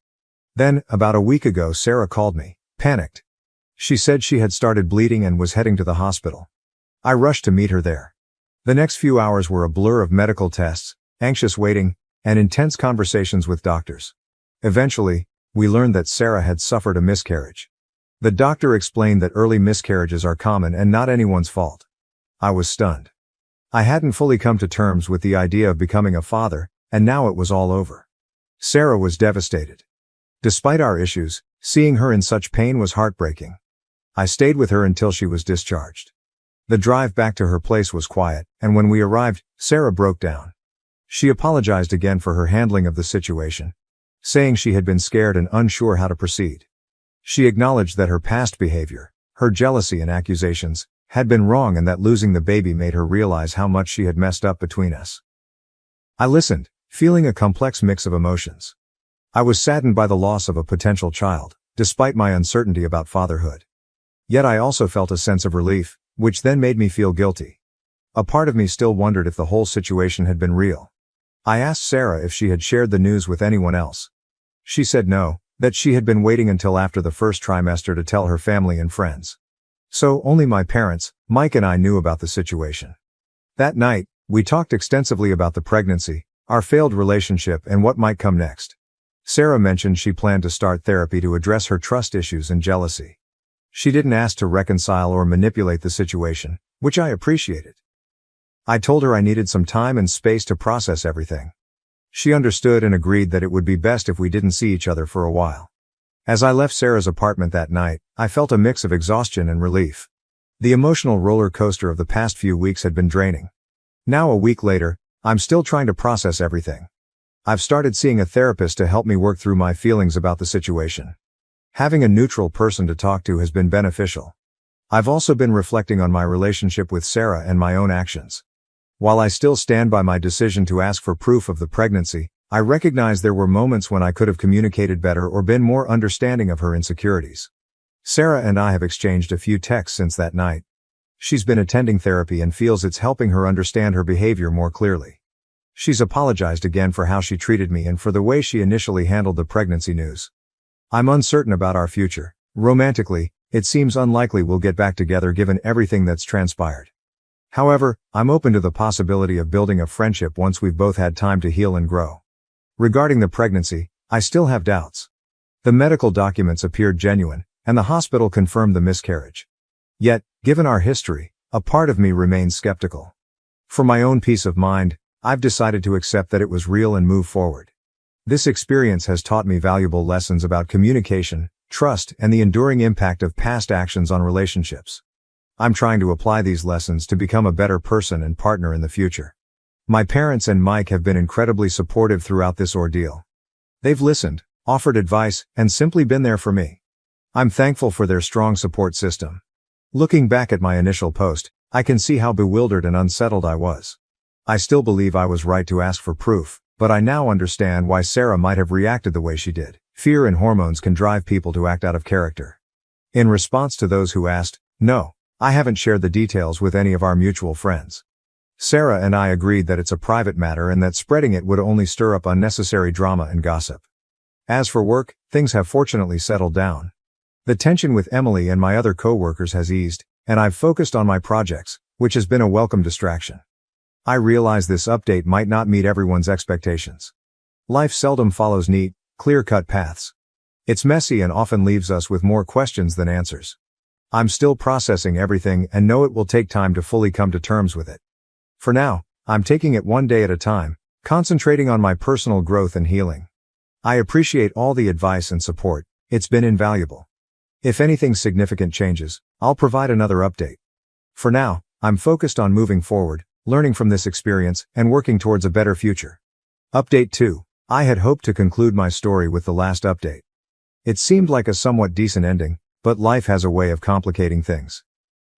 Then, about a week ago, Sarah called me, panicked. She said she had started bleeding and was heading to the hospital. I rushed to meet her there. The next few hours were a blur of medical tests, anxious waiting, and intense conversations with doctors. Eventually, we learned that Sarah had suffered a miscarriage. The doctor explained that early miscarriages are common and not anyone's fault. I was stunned. I hadn't fully come to terms with the idea of becoming a father, and now it was all over. Sarah was devastated. Despite our issues, seeing her in such pain was heartbreaking. I stayed with her until she was discharged. The drive back to her place was quiet, and when we arrived, Sarah broke down. She apologized again for her handling of the situation, saying she had been scared and unsure how to proceed. She acknowledged that her past behavior, her jealousy and accusations, had been wrong and that losing the baby made her realize how much she had messed up between us. I listened, feeling a complex mix of emotions. I was saddened by the loss of a potential child, despite my uncertainty about fatherhood. Yet I also felt a sense of relief, which then made me feel guilty. A part of me still wondered if the whole situation had been real. I asked Sarah if she had shared the news with anyone else. She said no, that she had been waiting until after the first trimester to tell her family and friends. So only my parents, Mike and I knew about the situation. That night, we talked extensively about the pregnancy, our failed relationship and what might come next. Sarah mentioned she planned to start therapy to address her trust issues and jealousy. She didn't ask to reconcile or manipulate the situation, which I appreciated. I told her I needed some time and space to process everything. She understood and agreed that it would be best if we didn't see each other for a while. As I left Sarah's apartment that night, I felt a mix of exhaustion and relief. The emotional roller coaster of the past few weeks had been draining. Now a week later, I'm still trying to process everything. I've started seeing a therapist to help me work through my feelings about the situation. Having a neutral person to talk to has been beneficial. I've also been reflecting on my relationship with Sarah and my own actions. While I still stand by my decision to ask for proof of the pregnancy, I recognize there were moments when I could have communicated better or been more understanding of her insecurities. Sarah and I have exchanged a few texts since that night. She's been attending therapy and feels it's helping her understand her behavior more clearly. She's apologized again for how she treated me and for the way she initially handled the pregnancy news. I'm uncertain about our future. Romantically, it seems unlikely we'll get back together given everything that's transpired. However, I'm open to the possibility of building a friendship once we've both had time to heal and grow. Regarding the pregnancy, I still have doubts. The medical documents appeared genuine, and the hospital confirmed the miscarriage. Yet, given our history, a part of me remains skeptical. For my own peace of mind, I've decided to accept that it was real and move forward. This experience has taught me valuable lessons about communication, trust, and the enduring impact of past actions on relationships. I'm trying to apply these lessons to become a better person and partner in the future. My parents and Mike have been incredibly supportive throughout this ordeal. They've listened, offered advice, and simply been there for me. I'm thankful for their strong support system. Looking back at my initial post, I can see how bewildered and unsettled I was. I still believe I was right to ask for proof, but I now understand why Sarah might have reacted the way she did. Fear and hormones can drive people to act out of character. In response to those who asked, no, I haven't shared the details with any of our mutual friends. Sarah and I agreed that it's a private matter and that spreading it would only stir up unnecessary drama and gossip. As for work, things have fortunately settled down. The tension with Emily and my other co-workers has eased, and I've focused on my projects, which has been a welcome distraction. I realize this update might not meet everyone's expectations. Life seldom follows neat, clear-cut paths. It's messy and often leaves us with more questions than answers. I'm still processing everything and know it will take time to fully come to terms with it. For now, I'm taking it one day at a time, concentrating on my personal growth and healing. I appreciate all the advice and support. It's been invaluable. If anything significant changes, I'll provide another update. For now, I'm focused on moving forward, learning from this experience, and working towards a better future. Update 2. I had hoped to conclude my story with the last update. It seemed like a somewhat decent ending, but life has a way of complicating things.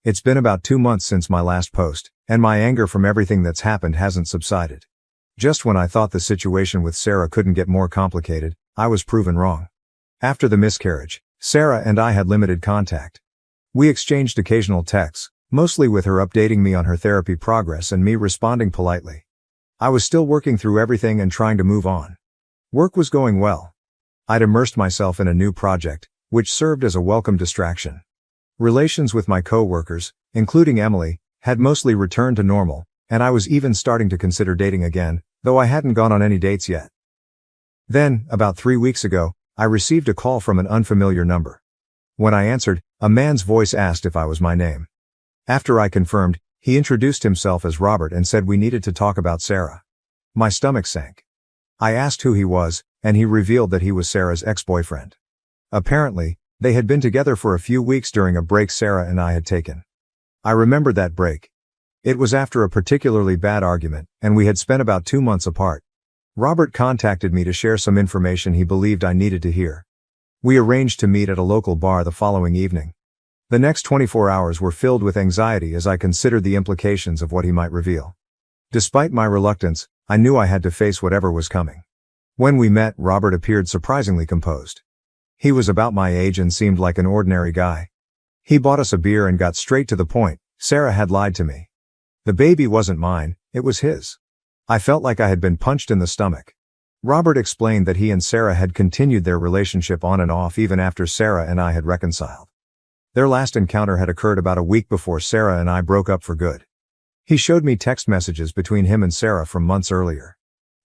It's been about 2 months since my last post, and my anger from everything that's happened hasn't subsided. Just when I thought the situation with Sarah couldn't get more complicated, I was proven wrong. After the miscarriage, Sarah and I had limited contact. We exchanged occasional texts, mostly with her updating me on her therapy progress and me responding politely. I was still working through everything and trying to move on. Work was going well. I'd immersed myself in a new project, which served as a welcome distraction. Relations with my co-workers, including Emily, had mostly returned to normal, and I was even starting to consider dating again, though I hadn't gone on any dates yet. Then, about 3 weeks ago, I received a call from an unfamiliar number. When I answered, a man's voice asked if I was my name. After I confirmed, he introduced himself as Robert and said we needed to talk about Sarah. My stomach sank. I asked who he was, and he revealed that he was Sarah's ex-boyfriend. Apparently, they had been together for a few weeks during a break Sarah and I had taken. I remembered that break. It was after a particularly bad argument, and we had spent about 2 months apart. Robert contacted me to share some information he believed I needed to hear. We arranged to meet at a local bar the following evening. The next 24 hours were filled with anxiety as I considered the implications of what he might reveal. Despite my reluctance, I knew I had to face whatever was coming. When we met, Robert appeared surprisingly composed. He was about my age and seemed like an ordinary guy. He bought us a beer and got straight to the point. Sarah had lied to me. The baby wasn't mine, it was his. I felt like I had been punched in the stomach. Robert explained that he and Sarah had continued their relationship on and off even after Sarah and I had reconciled. Their last encounter had occurred about a week before Sarah and I broke up for good. He showed me text messages between him and Sarah from months earlier.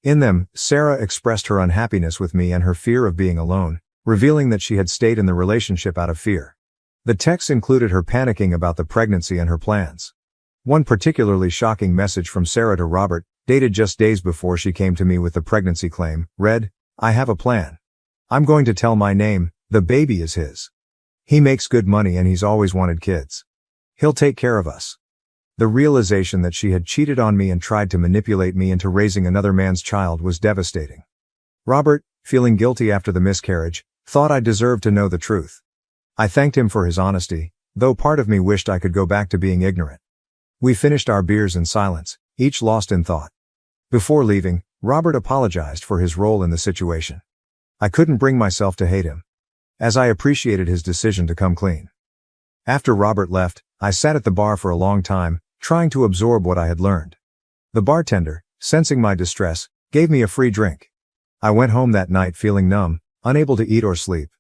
In them, Sarah expressed her unhappiness with me and her fear of being alone, revealing that she had stayed in the relationship out of fear. The texts included her panicking about the pregnancy and her plans. One particularly shocking message from Sarah to Robert, dated just days before she came to me with the pregnancy claim, read, "I have a plan. I'm going to tell my name, the baby is his. He makes good money and he's always wanted kids. He'll take care of us." The realization that she had cheated on me and tried to manipulate me into raising another man's child was devastating. Robert, feeling guilty after the miscarriage, thought I deserved to know the truth. I thanked him for his honesty, though part of me wished I could go back to being ignorant. We finished our beers in silence, each lost in thought. Before leaving, Robert apologized for his role in the situation. I couldn't bring myself to hate him, as I appreciated his decision to come clean. After Robert left, I sat at the bar for a long time, trying to absorb what I had learned. The bartender, sensing my distress, gave me a free drink. I went home that night feeling numb, unable to eat or sleep.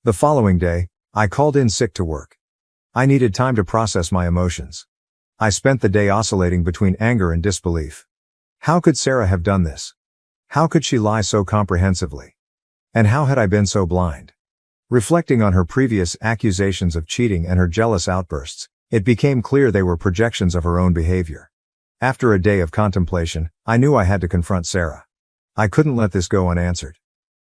The following day, I called in sick to work. I needed time to process my emotions. I spent the day oscillating between anger and disbelief. How could Sarah have done this? How could she lie so comprehensively? And how had I been so blind? Reflecting on her previous accusations of cheating and her jealous outbursts, it became clear they were projections of her own behavior. After a day of contemplation, I knew I had to confront Sarah. I couldn't let this go unanswered.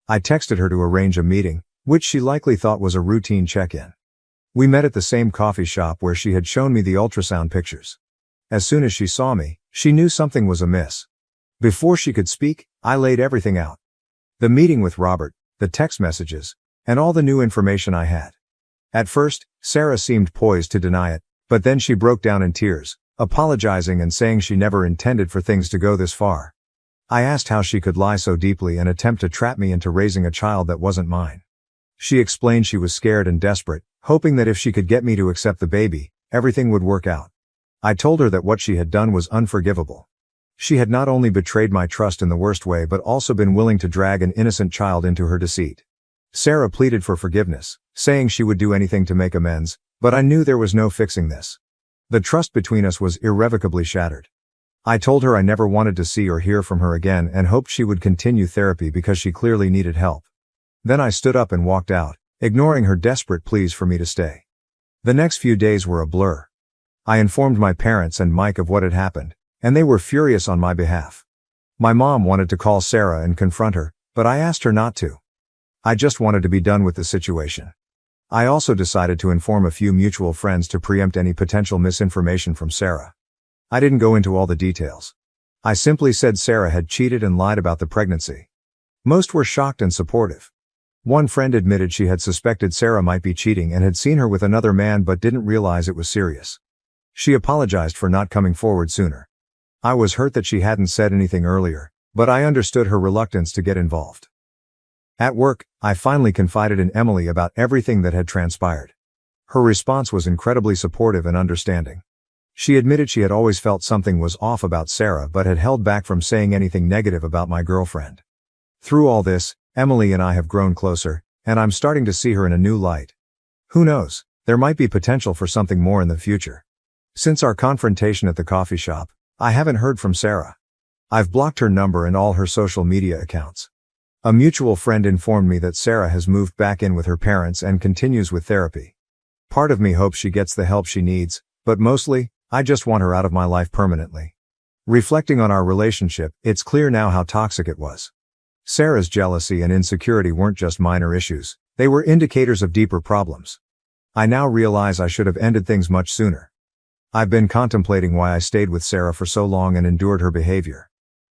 I texted her to arrange a meeting, which she likely thought was a routine check-in. We met at the same coffee shop where she had shown me the ultrasound pictures. As soon as she saw me, she knew something was amiss. Before she could speak, I laid everything out. The meeting with Robert, the text messages, and all the new information I had. At first, Sarah seemed poised to deny it, but then she broke down in tears, apologizing and saying she never intended for things to go this far. I asked how she could lie so deeply and attempt to trap me into raising a child that wasn't mine. She explained she was scared and desperate, hoping that if she could get me to accept the baby, everything would work out. I told her that what she had done was unforgivable. She had not only betrayed my trust in the worst way but also been willing to drag an innocent child into her deceit. Sarah pleaded for forgiveness, saying she would do anything to make amends, but I knew there was no fixing this. The trust between us was irrevocably shattered. I told her I never wanted to see or hear from her again and hoped she would continue therapy because she clearly needed help. Then I stood up and walked out, ignoring her desperate pleas for me to stay. The next few days were a blur. I informed my parents and Mike of what had happened, and they were furious on my behalf. My mom wanted to call Sarah and confront her, but I asked her not to. I just wanted to be done with the situation. I also decided to inform a few mutual friends to preempt any potential misinformation from Sarah. I didn't go into all the details. I simply said Sarah had cheated and lied about the pregnancy. Most were shocked and supportive. One friend admitted she had suspected Sarah might be cheating and had seen her with another man but didn't realize it was serious. She apologized for not coming forward sooner. I was hurt that she hadn't said anything earlier, but I understood her reluctance to get involved. At work, I finally confided in Emily about everything that had transpired. Her response was incredibly supportive and understanding. She admitted she had always felt something was off about Sarah but had held back from saying anything negative about my girlfriend. Through all this, Emily and I have grown closer, and I'm starting to see her in a new light. Who knows, there might be potential for something more in the future. Since our confrontation at the coffee shop, I haven't heard from Sarah. I've blocked her number and all her social media accounts. A mutual friend informed me that Sarah has moved back in with her parents and continues with therapy. Part of me hopes she gets the help she needs, but mostly, I just want her out of my life permanently. Reflecting on our relationship, it's clear now how toxic it was. Sarah's jealousy and insecurity weren't just minor issues, they were indicators of deeper problems. I now realize I should have ended things much sooner. I've been contemplating why I stayed with Sarah for so long and endured her behavior.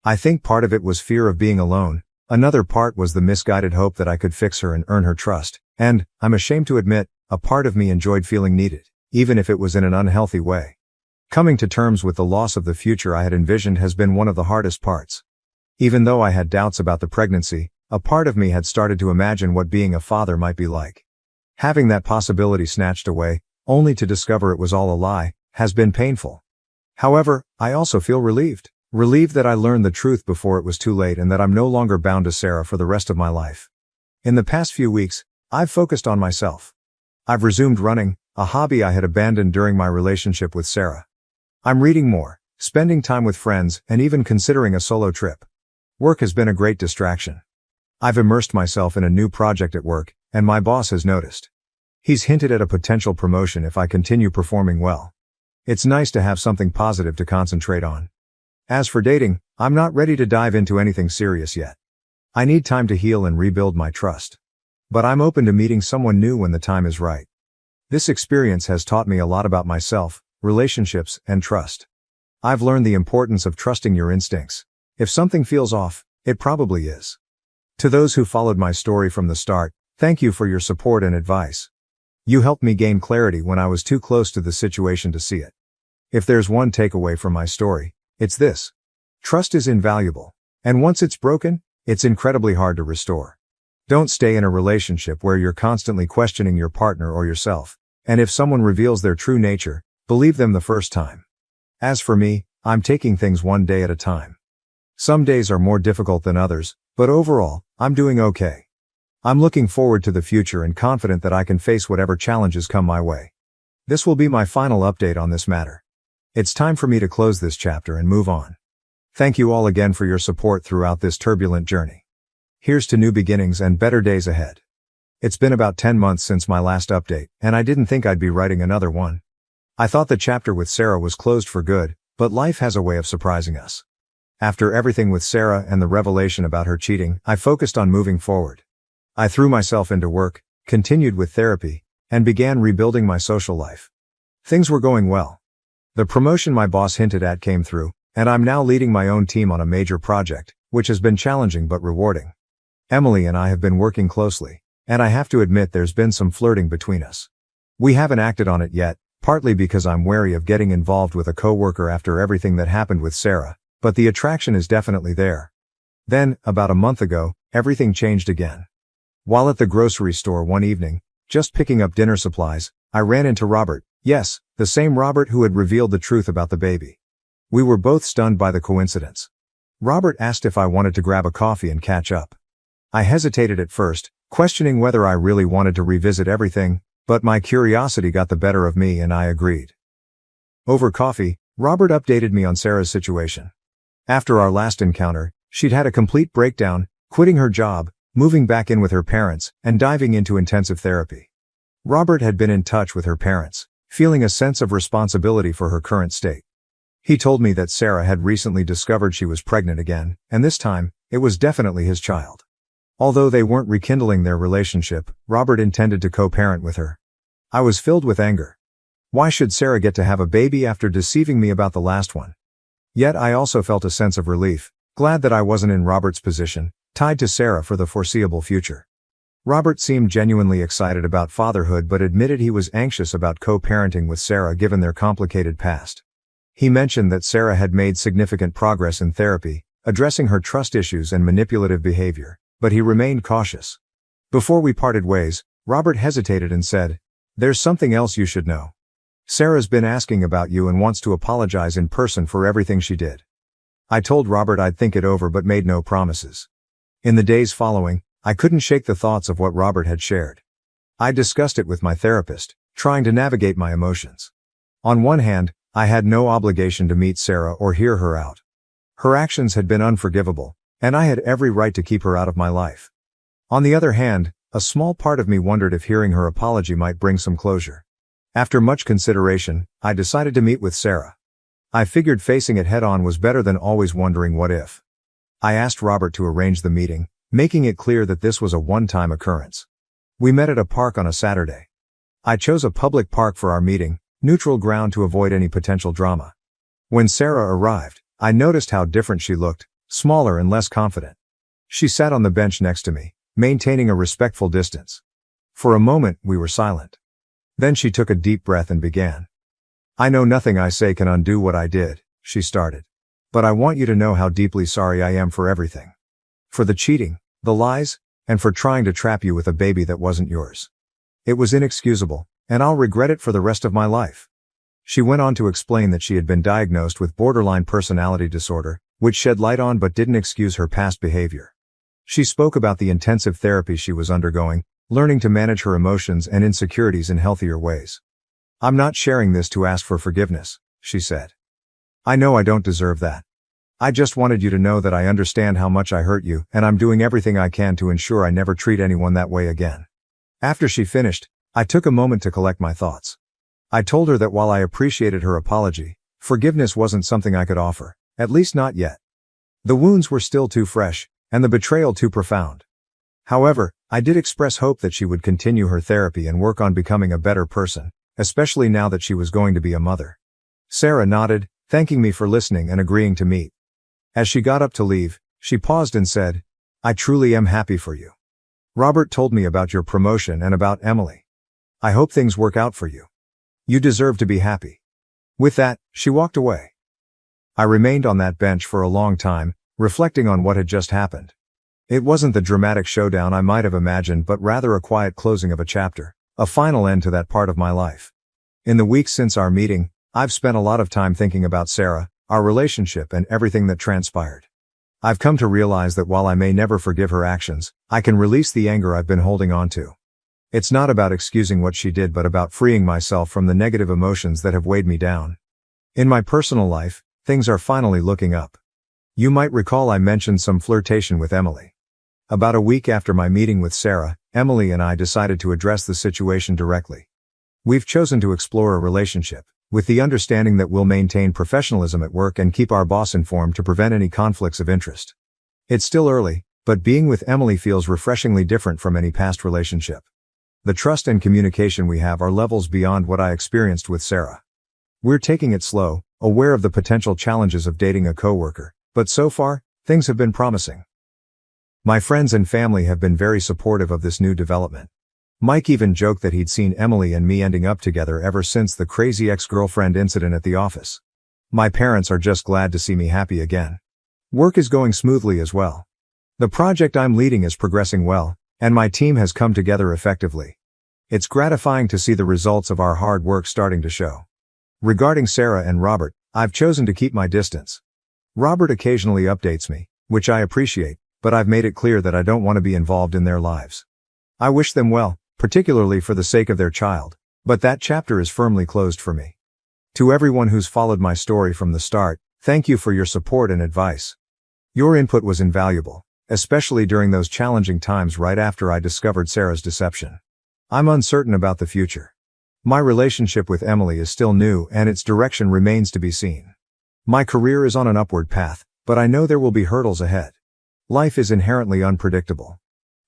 I think part of it was fear of being alone, another part was the misguided hope that I could fix her and earn her trust, and, I'm ashamed to admit, a part of me enjoyed feeling needed, even if it was in an unhealthy way. Coming to terms with the loss of the future I had envisioned has been one of the hardest parts. Even though I had doubts about the pregnancy, a part of me had started to imagine what being a father might be like. Having that possibility snatched away, only to discover it was all a lie, has been painful. However, I also feel relieved that I learned the truth before it was too late and that I'm no longer bound to Sarah for the rest of my life. In the past few weeks, I've focused on myself. I've resumed running, a hobby I had abandoned during my relationship with Sarah. I'm reading more, spending time with friends, and even considering a solo trip. Work has been a great distraction. I've immersed myself in a new project at work, and my boss has noticed. He's hinted at a potential promotion if I continue performing well. It's nice to have something positive to concentrate on. As for dating, I'm not ready to dive into anything serious yet. I need time to heal and rebuild my trust. But I'm open to meeting someone new when the time is right. This experience has taught me a lot about myself, relationships, and trust. I've learned the importance of trusting your instincts. If something feels off, it probably is. To those who followed my story from the start, thank you for your support and advice. You helped me gain clarity when I was too close to the situation to see it. If there's one takeaway from my story, it's this. Trust is invaluable, and once it's broken, it's incredibly hard to restore. Don't stay in a relationship where you're constantly questioning your partner or yourself, and if someone reveals their true nature, believe them the first time. As for me, I'm taking things one day at a time. Some days are more difficult than others, but overall, I'm doing okay. I'm looking forward to the future and confident that I can face whatever challenges come my way. This will be my final update on this matter. It's time for me to close this chapter and move on. Thank you all again for your support throughout this turbulent journey. Here's to new beginnings and better days ahead. It's been about 10 months since my last update, and I didn't think I'd be writing another one. I thought the chapter with Sarah was closed for good, but life has a way of surprising us. After everything with Sarah and the revelation about her cheating, I focused on moving forward. I threw myself into work, continued with therapy, and began rebuilding my social life. Things were going well. The promotion my boss hinted at came through, and I'm now leading my own team on a major project, which has been challenging but rewarding. Emily and I have been working closely, and I have to admit there's been some flirting between us. We haven't acted on it yet, partly because I'm wary of getting involved with a coworker after everything that happened with Sarah, but the attraction is definitely there. Then, about a month ago, everything changed again. While at the grocery store one evening, just picking up dinner supplies, I ran into Robert. Yes, the same Robert who had revealed the truth about the baby. We were both stunned by the coincidence. Robert asked if I wanted to grab a coffee and catch up. I hesitated at first, questioning whether I really wanted to revisit everything, but my curiosity got the better of me and I agreed. Over coffee, Robert updated me on Sarah's situation. After our last encounter, she'd had a complete breakdown, quitting her job, moving back in with her parents, and diving into intensive therapy. Robert had been in touch with her parents, feeling a sense of responsibility for her current state. He told me that Sarah had recently discovered she was pregnant again, and this time, it was definitely his child. Although they weren't rekindling their relationship, Robert intended to co-parent with her. I was filled with anger. Why should Sarah get to have a baby after deceiving me about the last one? Yet I also felt a sense of relief, glad that I wasn't in Robert's position, tied to Sarah for the foreseeable future. Robert seemed genuinely excited about fatherhood but admitted he was anxious about co-parenting with Sarah given their complicated past. He mentioned that Sarah had made significant progress in therapy, addressing her trust issues and manipulative behavior, but he remained cautious. Before we parted ways, Robert hesitated and said, "There's something else you should know. Sarah's been asking about you and wants to apologize in person for everything she did." I told Robert I'd think it over but made no promises. In the days following, I couldn't shake the thoughts of what Robert had shared. I discussed it with my therapist, trying to navigate my emotions. On one hand, I had no obligation to meet Sarah or hear her out. Her actions had been unforgivable, and I had every right to keep her out of my life. On the other hand, a small part of me wondered if hearing her apology might bring some closure. After much consideration, I decided to meet with Sarah. I figured facing it head-on was better than always wondering what if. I asked Robert to arrange the meeting, making it clear that this was a one-time occurrence. We met at a park on a Saturday. I chose a public park for our meeting, neutral ground to avoid any potential drama. When Sarah arrived, I noticed how different she looked, smaller and less confident. She sat on the bench next to me, maintaining a respectful distance. For a moment, we were silent. Then she took a deep breath and began. "I know nothing I say can undo what I did," she started. "But I want you to know how deeply sorry I am for everything. For the cheating, the lies, and for trying to trap you with a baby that wasn't yours. It was inexcusable, and I'll regret it for the rest of my life." She went on to explain that she had been diagnosed with borderline personality disorder, which shed light on but didn't excuse her past behavior. She spoke about the intensive therapy she was undergoing, learning to manage her emotions and insecurities in healthier ways. "I'm not sharing this to ask for forgiveness," she said. "I know I don't deserve that. I just wanted you to know that I understand how much I hurt you, and I'm doing everything I can to ensure I never treat anyone that way again." After she finished, I took a moment to collect my thoughts. I told her that while I appreciated her apology, forgiveness wasn't something I could offer, at least not yet. The wounds were still too fresh, and the betrayal too profound. However, I did express hope that she would continue her therapy and work on becoming a better person, especially now that she was going to be a mother. Sarah nodded, thanking me for listening and agreeing to meet. As she got up to leave, she paused and said, "I truly am happy for you. Robert told me about your promotion and about Emily. I hope things work out for you. You deserve to be happy." With that, she walked away. I remained on that bench for a long time, reflecting on what had just happened. It wasn't the dramatic showdown I might have imagined, but rather a quiet closing of a chapter, a final end to that part of my life. In the weeks since our meeting, I've spent a lot of time thinking about Sarah, our relationship, and everything that transpired. I've come to realize that while I may never forgive her actions, I can release the anger I've been holding on to. It's not about excusing what she did but about freeing myself from the negative emotions that have weighed me down. In my personal life, things are finally looking up. You might recall I mentioned some flirtation with Emily. About a week after my meeting with Sarah, Emily and I decided to address the situation directly. We've chosen to explore a relationship, with the understanding that we'll maintain professionalism at work and keep our boss informed to prevent any conflicts of interest. It's still early, but being with Emily feels refreshingly different from any past relationship. The trust and communication we have are levels beyond what I experienced with Sarah. We're taking it slow, aware of the potential challenges of dating a coworker, but so far, things have been promising. My friends and family have been very supportive of this new development. Mike even joked that he'd seen Emily and me ending up together ever since the crazy ex-girlfriend incident at the office. My parents are just glad to see me happy again. Work is going smoothly as well. The project I'm leading is progressing well, and my team has come together effectively. It's gratifying to see the results of our hard work starting to show. Regarding Sarah and Robert, I've chosen to keep my distance. Robert occasionally updates me, which I appreciate, but I've made it clear that I don't want to be involved in their lives. I wish them well, particularly for the sake of their child, but that chapter is firmly closed for me. To everyone who's followed my story from the start, thank you for your support and advice. Your input was invaluable, especially during those challenging times right after I discovered Sarah's deception. I'm uncertain about the future. My relationship with Emily is still new and its direction remains to be seen. My career is on an upward path, but I know there will be hurdles ahead. Life is inherently unpredictable.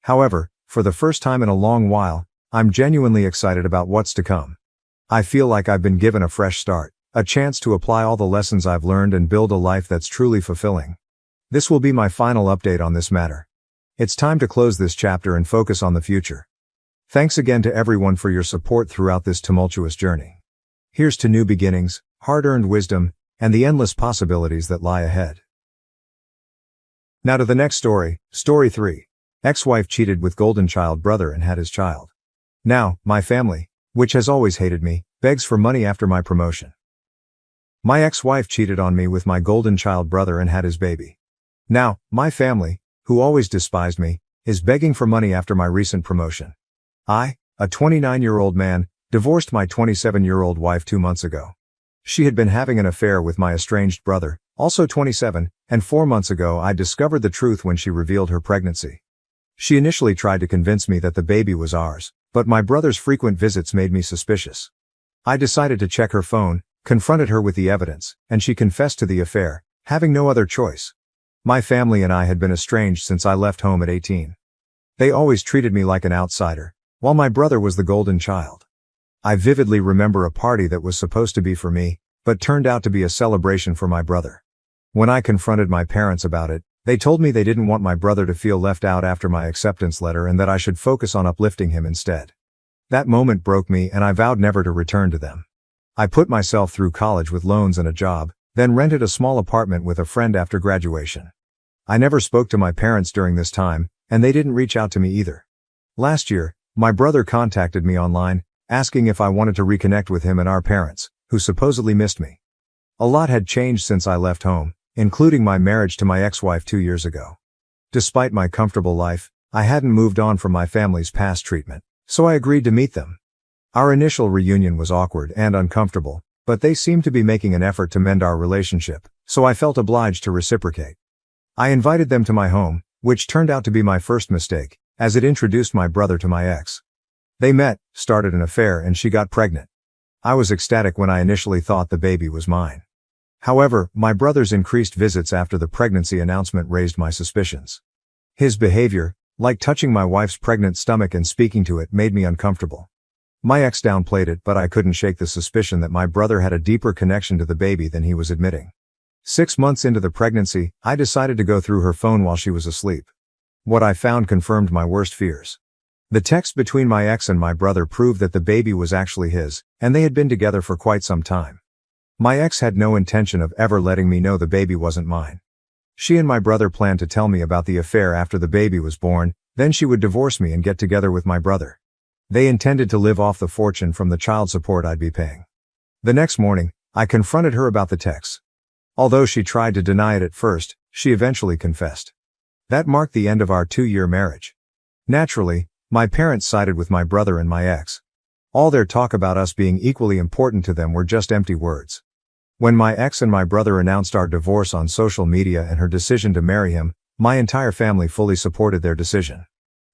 However, for the first time in a long while, I'm genuinely excited about what's to come. I feel like I've been given a fresh start, a chance to apply all the lessons I've learned and build a life that's truly fulfilling. This will be my final update on this matter. It's time to close this chapter and focus on the future. Thanks again to everyone for your support throughout this tumultuous journey. Here's to new beginnings, hard-earned wisdom, and the endless possibilities that lie ahead. Now to the next story, Story 3. Ex-wife cheated with golden child brother and had his child. Now, my family, which has always hated me, begs for money after my promotion. My ex-wife cheated on me with my golden child brother and had his baby. Now, my family, who always despised me, is begging for money after my recent promotion. I, a 29-year-old man, divorced my 27-year-old wife 2 months ago. She had been having an affair with my estranged brother, also 27, and 4 months ago I discovered the truth when she revealed her pregnancy. She initially tried to convince me that the baby was ours, but my brother's frequent visits made me suspicious. I decided to check her phone, confronted her with the evidence, and she confessed to the affair, having no other choice. My family and I had been estranged since I left home at 18. They always treated me like an outsider, while my brother was the golden child. I vividly remember a party that was supposed to be for me, but turned out to be a celebration for my brother. When I confronted my parents about it, they told me they didn't want my brother to feel left out after my acceptance letter and that I should focus on uplifting him instead. That moment broke me and I vowed never to return to them. I put myself through college with loans and a job, then rented a small apartment with a friend after graduation. I never spoke to my parents during this time, and they didn't reach out to me either. Last year, my brother contacted me online, asking if I wanted to reconnect with him and our parents, who supposedly missed me. A lot had changed since I left home, including my marriage to my ex-wife 2 years ago. Despite my comfortable life, I hadn't moved on from my family's past treatment, so I agreed to meet them. Our initial reunion was awkward and uncomfortable, but they seemed to be making an effort to mend our relationship, so I felt obliged to reciprocate. I invited them to my home, which turned out to be my first mistake, as it introduced my brother to my ex. They met, started an affair, and she got pregnant. I was ecstatic when I initially thought the baby was mine. However, my brother's increased visits after the pregnancy announcement raised my suspicions. His behavior, like touching my wife's pregnant stomach and speaking to it, made me uncomfortable. My ex downplayed it, but I couldn't shake the suspicion that my brother had a deeper connection to the baby than he was admitting. 6 months into the pregnancy, I decided to go through her phone while she was asleep. What I found confirmed my worst fears. The text between my ex and my brother proved that the baby was actually his, and they had been together for quite some time. My ex had no intention of ever letting me know the baby wasn't mine. She and my brother planned to tell me about the affair after the baby was born, then she would divorce me and get together with my brother. They intended to live off the fortune from the child support I'd be paying. The next morning, I confronted her about the texts. Although she tried to deny it at first, she eventually confessed. That marked the end of our 2-year marriage. Naturally, my parents sided with my brother and my ex. All their talk about us being equally important to them were just empty words. When my ex and my brother announced our divorce on social media and her decision to marry him, my entire family fully supported their decision.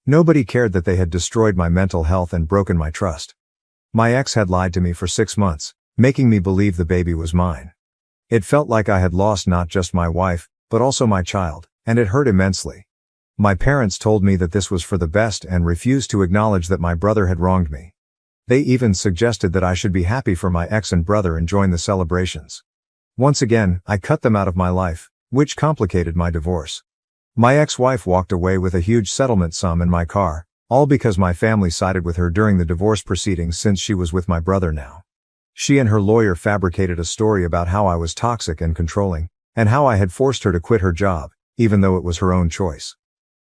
Nobody cared that they had destroyed my mental health and broken my trust. My ex had lied to me for 6 months, making me believe the baby was mine. It felt like I had lost not just my wife, but also my child, and it hurt immensely. My parents told me that this was for the best and refused to acknowledge that my brother had wronged me. They even suggested that I should be happy for my ex and brother and join the celebrations. Once again, I cut them out of my life, which complicated my divorce. My ex-wife walked away with a huge settlement sum in my car, all because my family sided with her during the divorce proceedings since she was with my brother now. She and her lawyer fabricated a story about how I was toxic and controlling, and how I had forced her to quit her job, even though it was her own choice.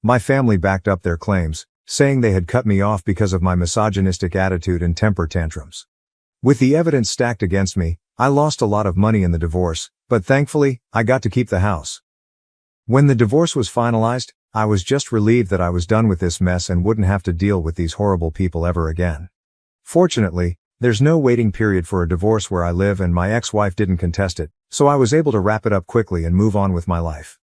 My family backed up their claims, saying they had cut me off because of my misogynistic attitude and temper tantrums. With the evidence stacked against me, I lost a lot of money in the divorce, but thankfully, I got to keep the house. When the divorce was finalized, I was just relieved that I was done with this mess and wouldn't have to deal with these horrible people ever again. Fortunately, there's no waiting period for a divorce where I live and my ex-wife didn't contest it, so I was able to wrap it up quickly and move on with my life.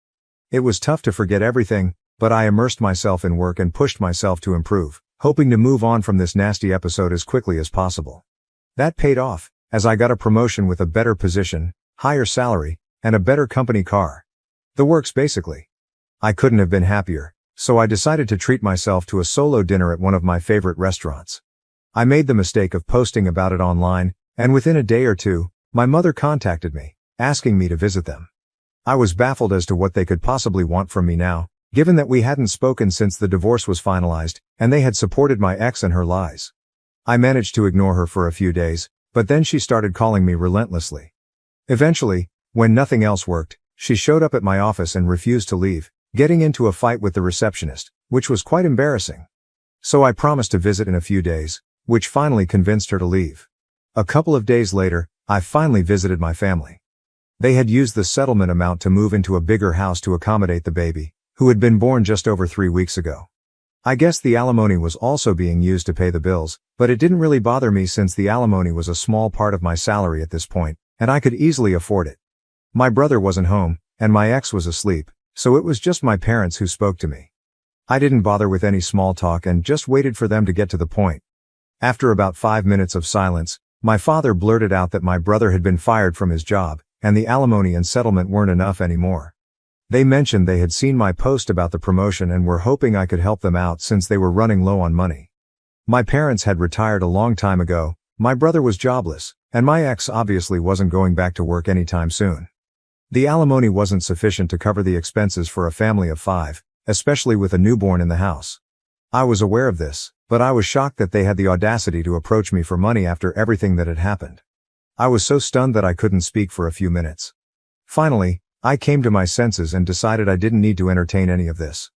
It was tough to forget everything, but I immersed myself in work and pushed myself to improve, hoping to move on from this nasty episode as quickly as possible. That paid off, as I got a promotion with a better position, higher salary, and a better company car. The works basically. I couldn't have been happier, so I decided to treat myself to a solo dinner at one of my favorite restaurants. I made the mistake of posting about it online, and within a day or two, my mother contacted me, asking me to visit them. I was baffled as to what they could possibly want from me now, given that we hadn't spoken since the divorce was finalized, and they had supported my ex and her lies. I managed to ignore her for a few days, but then she started calling me relentlessly. Eventually, when nothing else worked, she showed up at my office and refused to leave, getting into a fight with the receptionist, which was quite embarrassing. So I promised to visit in a few days, which finally convinced her to leave. A couple of days later, I finally visited my family. They had used the settlement amount to move into a bigger house to accommodate the baby, who had been born just over 3 weeks ago. I guess the alimony was also being used to pay the bills, but it didn't really bother me since the alimony was a small part of my salary at this point, and I could easily afford it. My brother wasn't home, and my ex was asleep, so it was just my parents who spoke to me. I didn't bother with any small talk and just waited for them to get to the point. After about 5 minutes of silence, my father blurted out that my brother had been fired from his job, and the alimony and settlement weren't enough anymore. They mentioned they had seen my post about the promotion and were hoping I could help them out since they were running low on money. My parents had retired a long time ago, my brother was jobless, and my ex obviously wasn't going back to work anytime soon. The alimony wasn't sufficient to cover the expenses for a family of 5, especially with a newborn in the house. I was aware of this, but I was shocked that they had the audacity to approach me for money after everything that had happened. I was so stunned that I couldn't speak for a few minutes. Finally, I came to my senses and decided I didn't need to entertain any of this.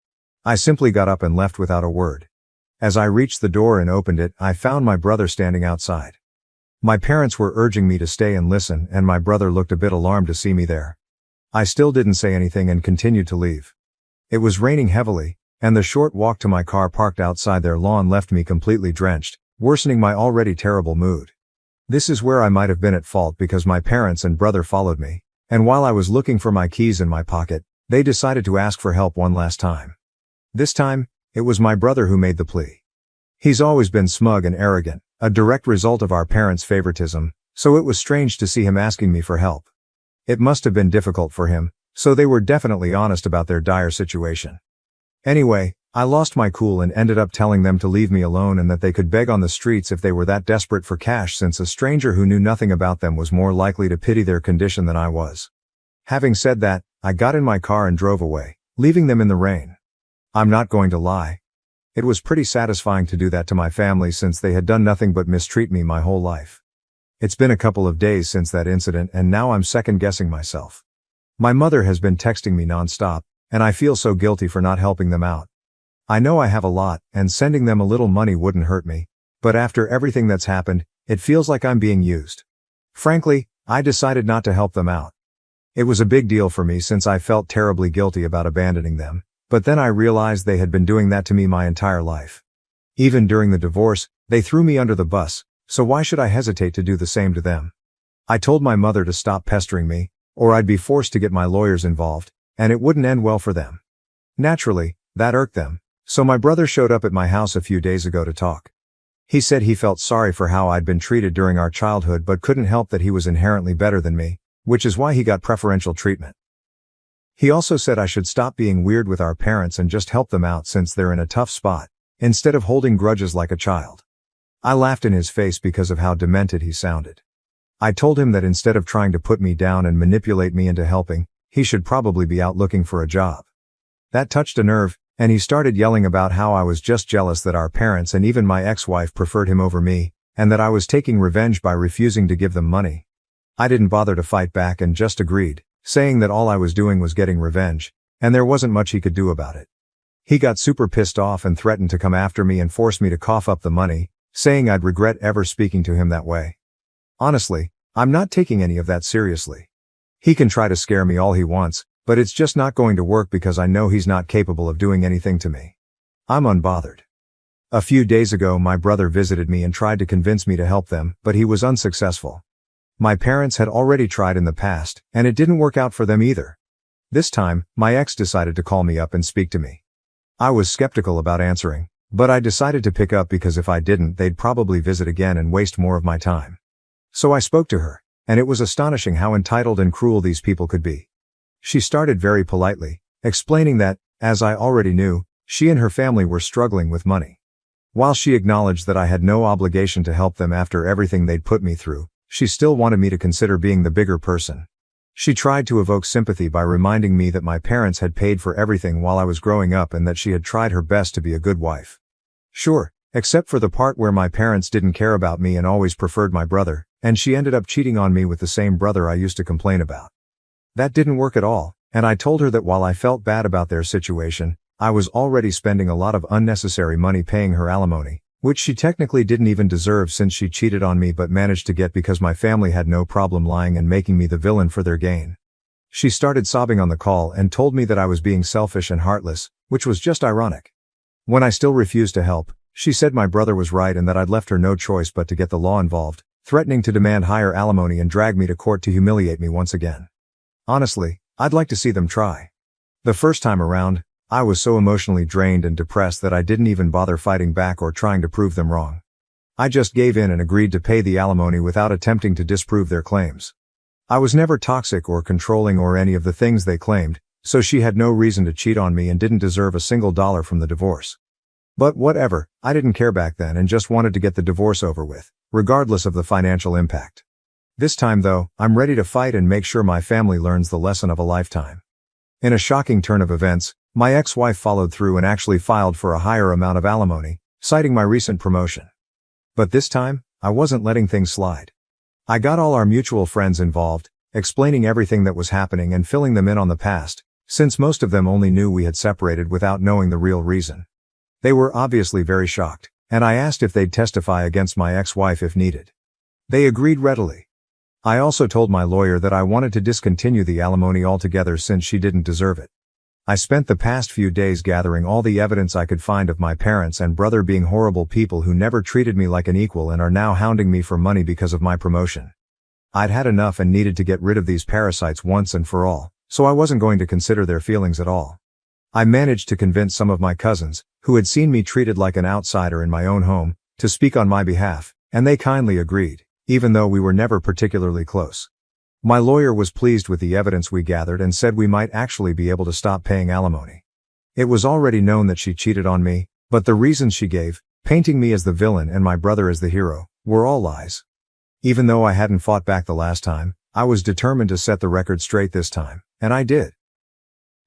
I simply got up and left without a word. As I reached the door and opened it, I found my brother standing outside. My parents were urging me to stay and listen, and my brother looked a bit alarmed to see me there. I still didn't say anything and continued to leave. It was raining heavily, and the short walk to my car parked outside their lawn left me completely drenched, worsening my already terrible mood. This is where I might have been at fault because my parents and brother followed me, and while I was looking for my keys in my pocket, they decided to ask for help one last time. This time, it was my brother who made the plea. He's always been smug and arrogant, a direct result of our parents' favoritism, so it was strange to see him asking me for help. It must have been difficult for him, so they were definitely honest about their dire situation. Anyway, I lost my cool and ended up telling them to leave me alone and that they could beg on the streets if they were that desperate for cash, since a stranger who knew nothing about them was more likely to pity their condition than I was. Having said that, I got in my car and drove away, leaving them in the rain. I'm not going to lie. It was pretty satisfying to do that to my family since they had done nothing but mistreat me my whole life. It's been a couple of days since that incident and now I'm second-guessing myself. My mother has been texting me non-stop, and I feel so guilty for not helping them out. I know I have a lot, and sending them a little money wouldn't hurt me, but after everything that's happened, it feels like I'm being used. Frankly, I decided not to help them out. It was a big deal for me since I felt terribly guilty about abandoning them, but then I realized they had been doing that to me my entire life. Even during the divorce, they threw me under the bus, so why should I hesitate to do the same to them? I told my mother to stop pestering me, or I'd be forced to get my lawyers involved, and it wouldn't end well for them. Naturally, that irked them, so my brother showed up at my house a few days ago to talk. He said he felt sorry for how I'd been treated during our childhood but couldn't help that he was inherently better than me, which is why he got preferential treatment. He also said I should stop being weird with our parents and just help them out since they're in a tough spot, instead of holding grudges like a child. I laughed in his face because of how demented he sounded. I told him that instead of trying to put me down and manipulate me into helping, he should probably be out looking for a job. That touched a nerve, and he started yelling about how I was just jealous that our parents and even my ex-wife preferred him over me, and that I was taking revenge by refusing to give them money. I didn't bother to fight back and just agreed, saying that all I was doing was getting revenge, and there wasn't much he could do about it. He got super pissed off and threatened to come after me and force me to cough up the money, saying I'd regret ever speaking to him that way. Honestly, I'm not taking any of that seriously. He can try to scare me all he wants, but it's just not going to work because I know he's not capable of doing anything to me. I'm unbothered. A few days ago my brother visited me and tried to convince me to help them, but he was unsuccessful. My parents had already tried in the past, and it didn't work out for them either. This time, my ex decided to call me up and speak to me. I was skeptical about answering, but I decided to pick up because if I didn't they'd probably visit again and waste more of my time. So I spoke to her, and it was astonishing how entitled and cruel these people could be. She started very politely, explaining that, as I already knew, she and her family were struggling with money. While she acknowledged that I had no obligation to help them after everything they'd put me through, she still wanted me to consider being the bigger person. She tried to evoke sympathy by reminding me that my parents had paid for everything while I was growing up and that she had tried her best to be a good wife. Sure, except for the part where my parents didn't care about me and always preferred my brother, and she ended up cheating on me with the same brother I used to complain about. That didn't work at all, and I told her that while I felt bad about their situation, I was already spending a lot of unnecessary money paying her alimony, which she technically didn't even deserve since she cheated on me but managed to get because my family had no problem lying and making me the villain for their gain. She started sobbing on the call and told me that I was being selfish and heartless, which was just ironic. When I still refused to help, she said my brother was right and that I'd left her no choice but to get the law involved, threatening to demand higher alimony and drag me to court to humiliate me once again. Honestly, I'd like to see them try. The first time around, I was so emotionally drained and depressed that I didn't even bother fighting back or trying to prove them wrong. I just gave in and agreed to pay the alimony without attempting to disprove their claims. I was never toxic or controlling or any of the things they claimed, so she had no reason to cheat on me and didn't deserve a single dollar from the divorce. But whatever, I didn't care back then and just wanted to get the divorce over with, regardless of the financial impact. This time though, I'm ready to fight and make sure my family learns the lesson of a lifetime. In a shocking turn of events, my ex-wife followed through and actually filed for a higher amount of alimony, citing my recent promotion. But this time, I wasn't letting things slide. I got all our mutual friends involved, explaining everything that was happening and filling them in on the past, since most of them only knew we had separated without knowing the real reason. They were obviously very shocked, and I asked if they'd testify against my ex-wife if needed. They agreed readily. I also told my lawyer that I wanted to discontinue the alimony altogether since she didn't deserve it. I spent the past few days gathering all the evidence I could find of my parents and brother being horrible people who never treated me like an equal and are now hounding me for money because of my promotion. I'd had enough and needed to get rid of these parasites once and for all, so I wasn't going to consider their feelings at all. I managed to convince some of my cousins, who had seen me treated like an outsider in my own home, to speak on my behalf, and they kindly agreed, even though we were never particularly close. My lawyer was pleased with the evidence we gathered and said we might actually be able to stop paying alimony. It was already known that she cheated on me, but the reasons she gave, painting me as the villain and my brother as the hero, were all lies. Even though I hadn't fought back the last time, I was determined to set the record straight this time, and I did.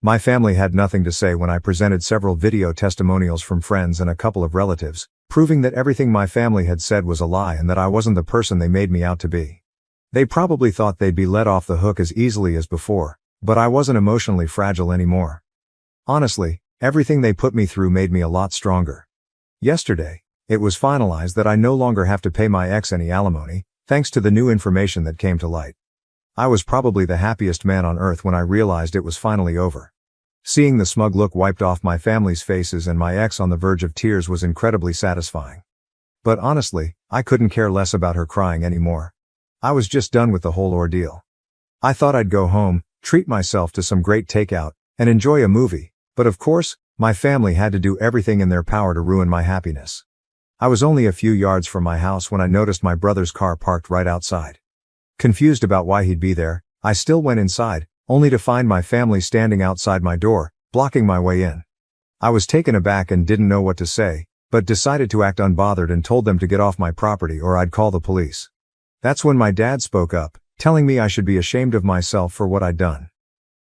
My family had nothing to say when I presented several video testimonials from friends and a couple of relatives, proving that everything my family had said was a lie and that I wasn't the person they made me out to be. They probably thought they'd be let off the hook as easily as before, but I wasn't emotionally fragile anymore. Honestly, everything they put me through made me a lot stronger. Yesterday, it was finalized that I no longer have to pay my ex any alimony, thanks to the new information that came to light. I was probably the happiest man on earth when I realized it was finally over. Seeing the smug look wiped off my family's faces and my ex on the verge of tears was incredibly satisfying. But honestly, I couldn't care less about her crying anymore. I was just done with the whole ordeal. I thought I'd go home, treat myself to some great takeout, and enjoy a movie, but of course, my family had to do everything in their power to ruin my happiness. I was only a few yards from my house when I noticed my brother's car parked right outside. Confused about why he'd be there, I still went inside, only to find my family standing outside my door, blocking my way in. I was taken aback and didn't know what to say, but decided to act unbothered and told them to get off my property or I'd call the police. That's when my dad spoke up, telling me I should be ashamed of myself for what I'd done.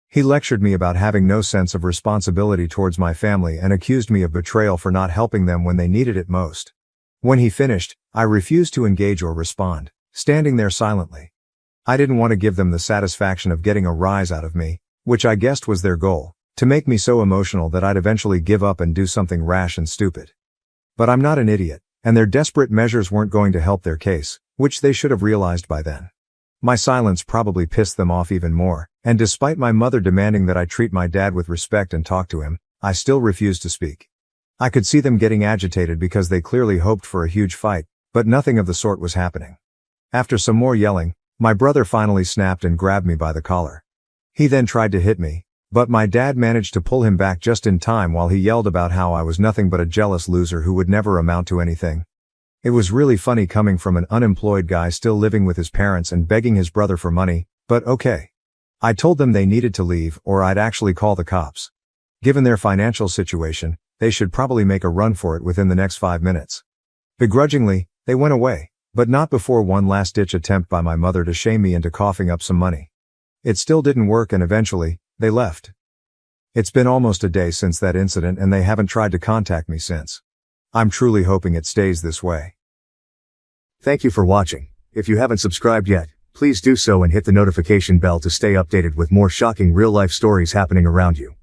He lectured me about having no sense of responsibility towards my family and accused me of betrayal for not helping them when they needed it most. When he finished, I refused to engage or respond, standing there silently. I didn't want to give them the satisfaction of getting a rise out of me, which I guessed was their goal, to make me so emotional that I'd eventually give up and do something rash and stupid. But I'm not an idiot, and their desperate measures weren't going to help their case, which they should have realized by then. My silence probably pissed them off even more, and despite my mother demanding that I treat my dad with respect and talk to him, I still refused to speak. I could see them getting agitated because they clearly hoped for a huge fight, but nothing of the sort was happening. After some more yelling, my brother finally snapped and grabbed me by the collar. He then tried to hit me, but my dad managed to pull him back just in time while he yelled about how I was nothing but a jealous loser who would never amount to anything. It was really funny coming from an unemployed guy still living with his parents and begging his brother for money, but okay. I told them they needed to leave or I'd actually call the cops. Given their financial situation, they should probably make a run for it within the next 5 minutes. Begrudgingly, they went away, but not before one last-ditch attempt by my mother to shame me into coughing up some money. It still didn't work and eventually, they left. It's been almost a day since that incident and they haven't tried to contact me since. I'm truly hoping it stays this way. Thank you for watching. If you haven't subscribed yet, please do so and hit the notification bell to stay updated with more shocking real-life stories happening around you.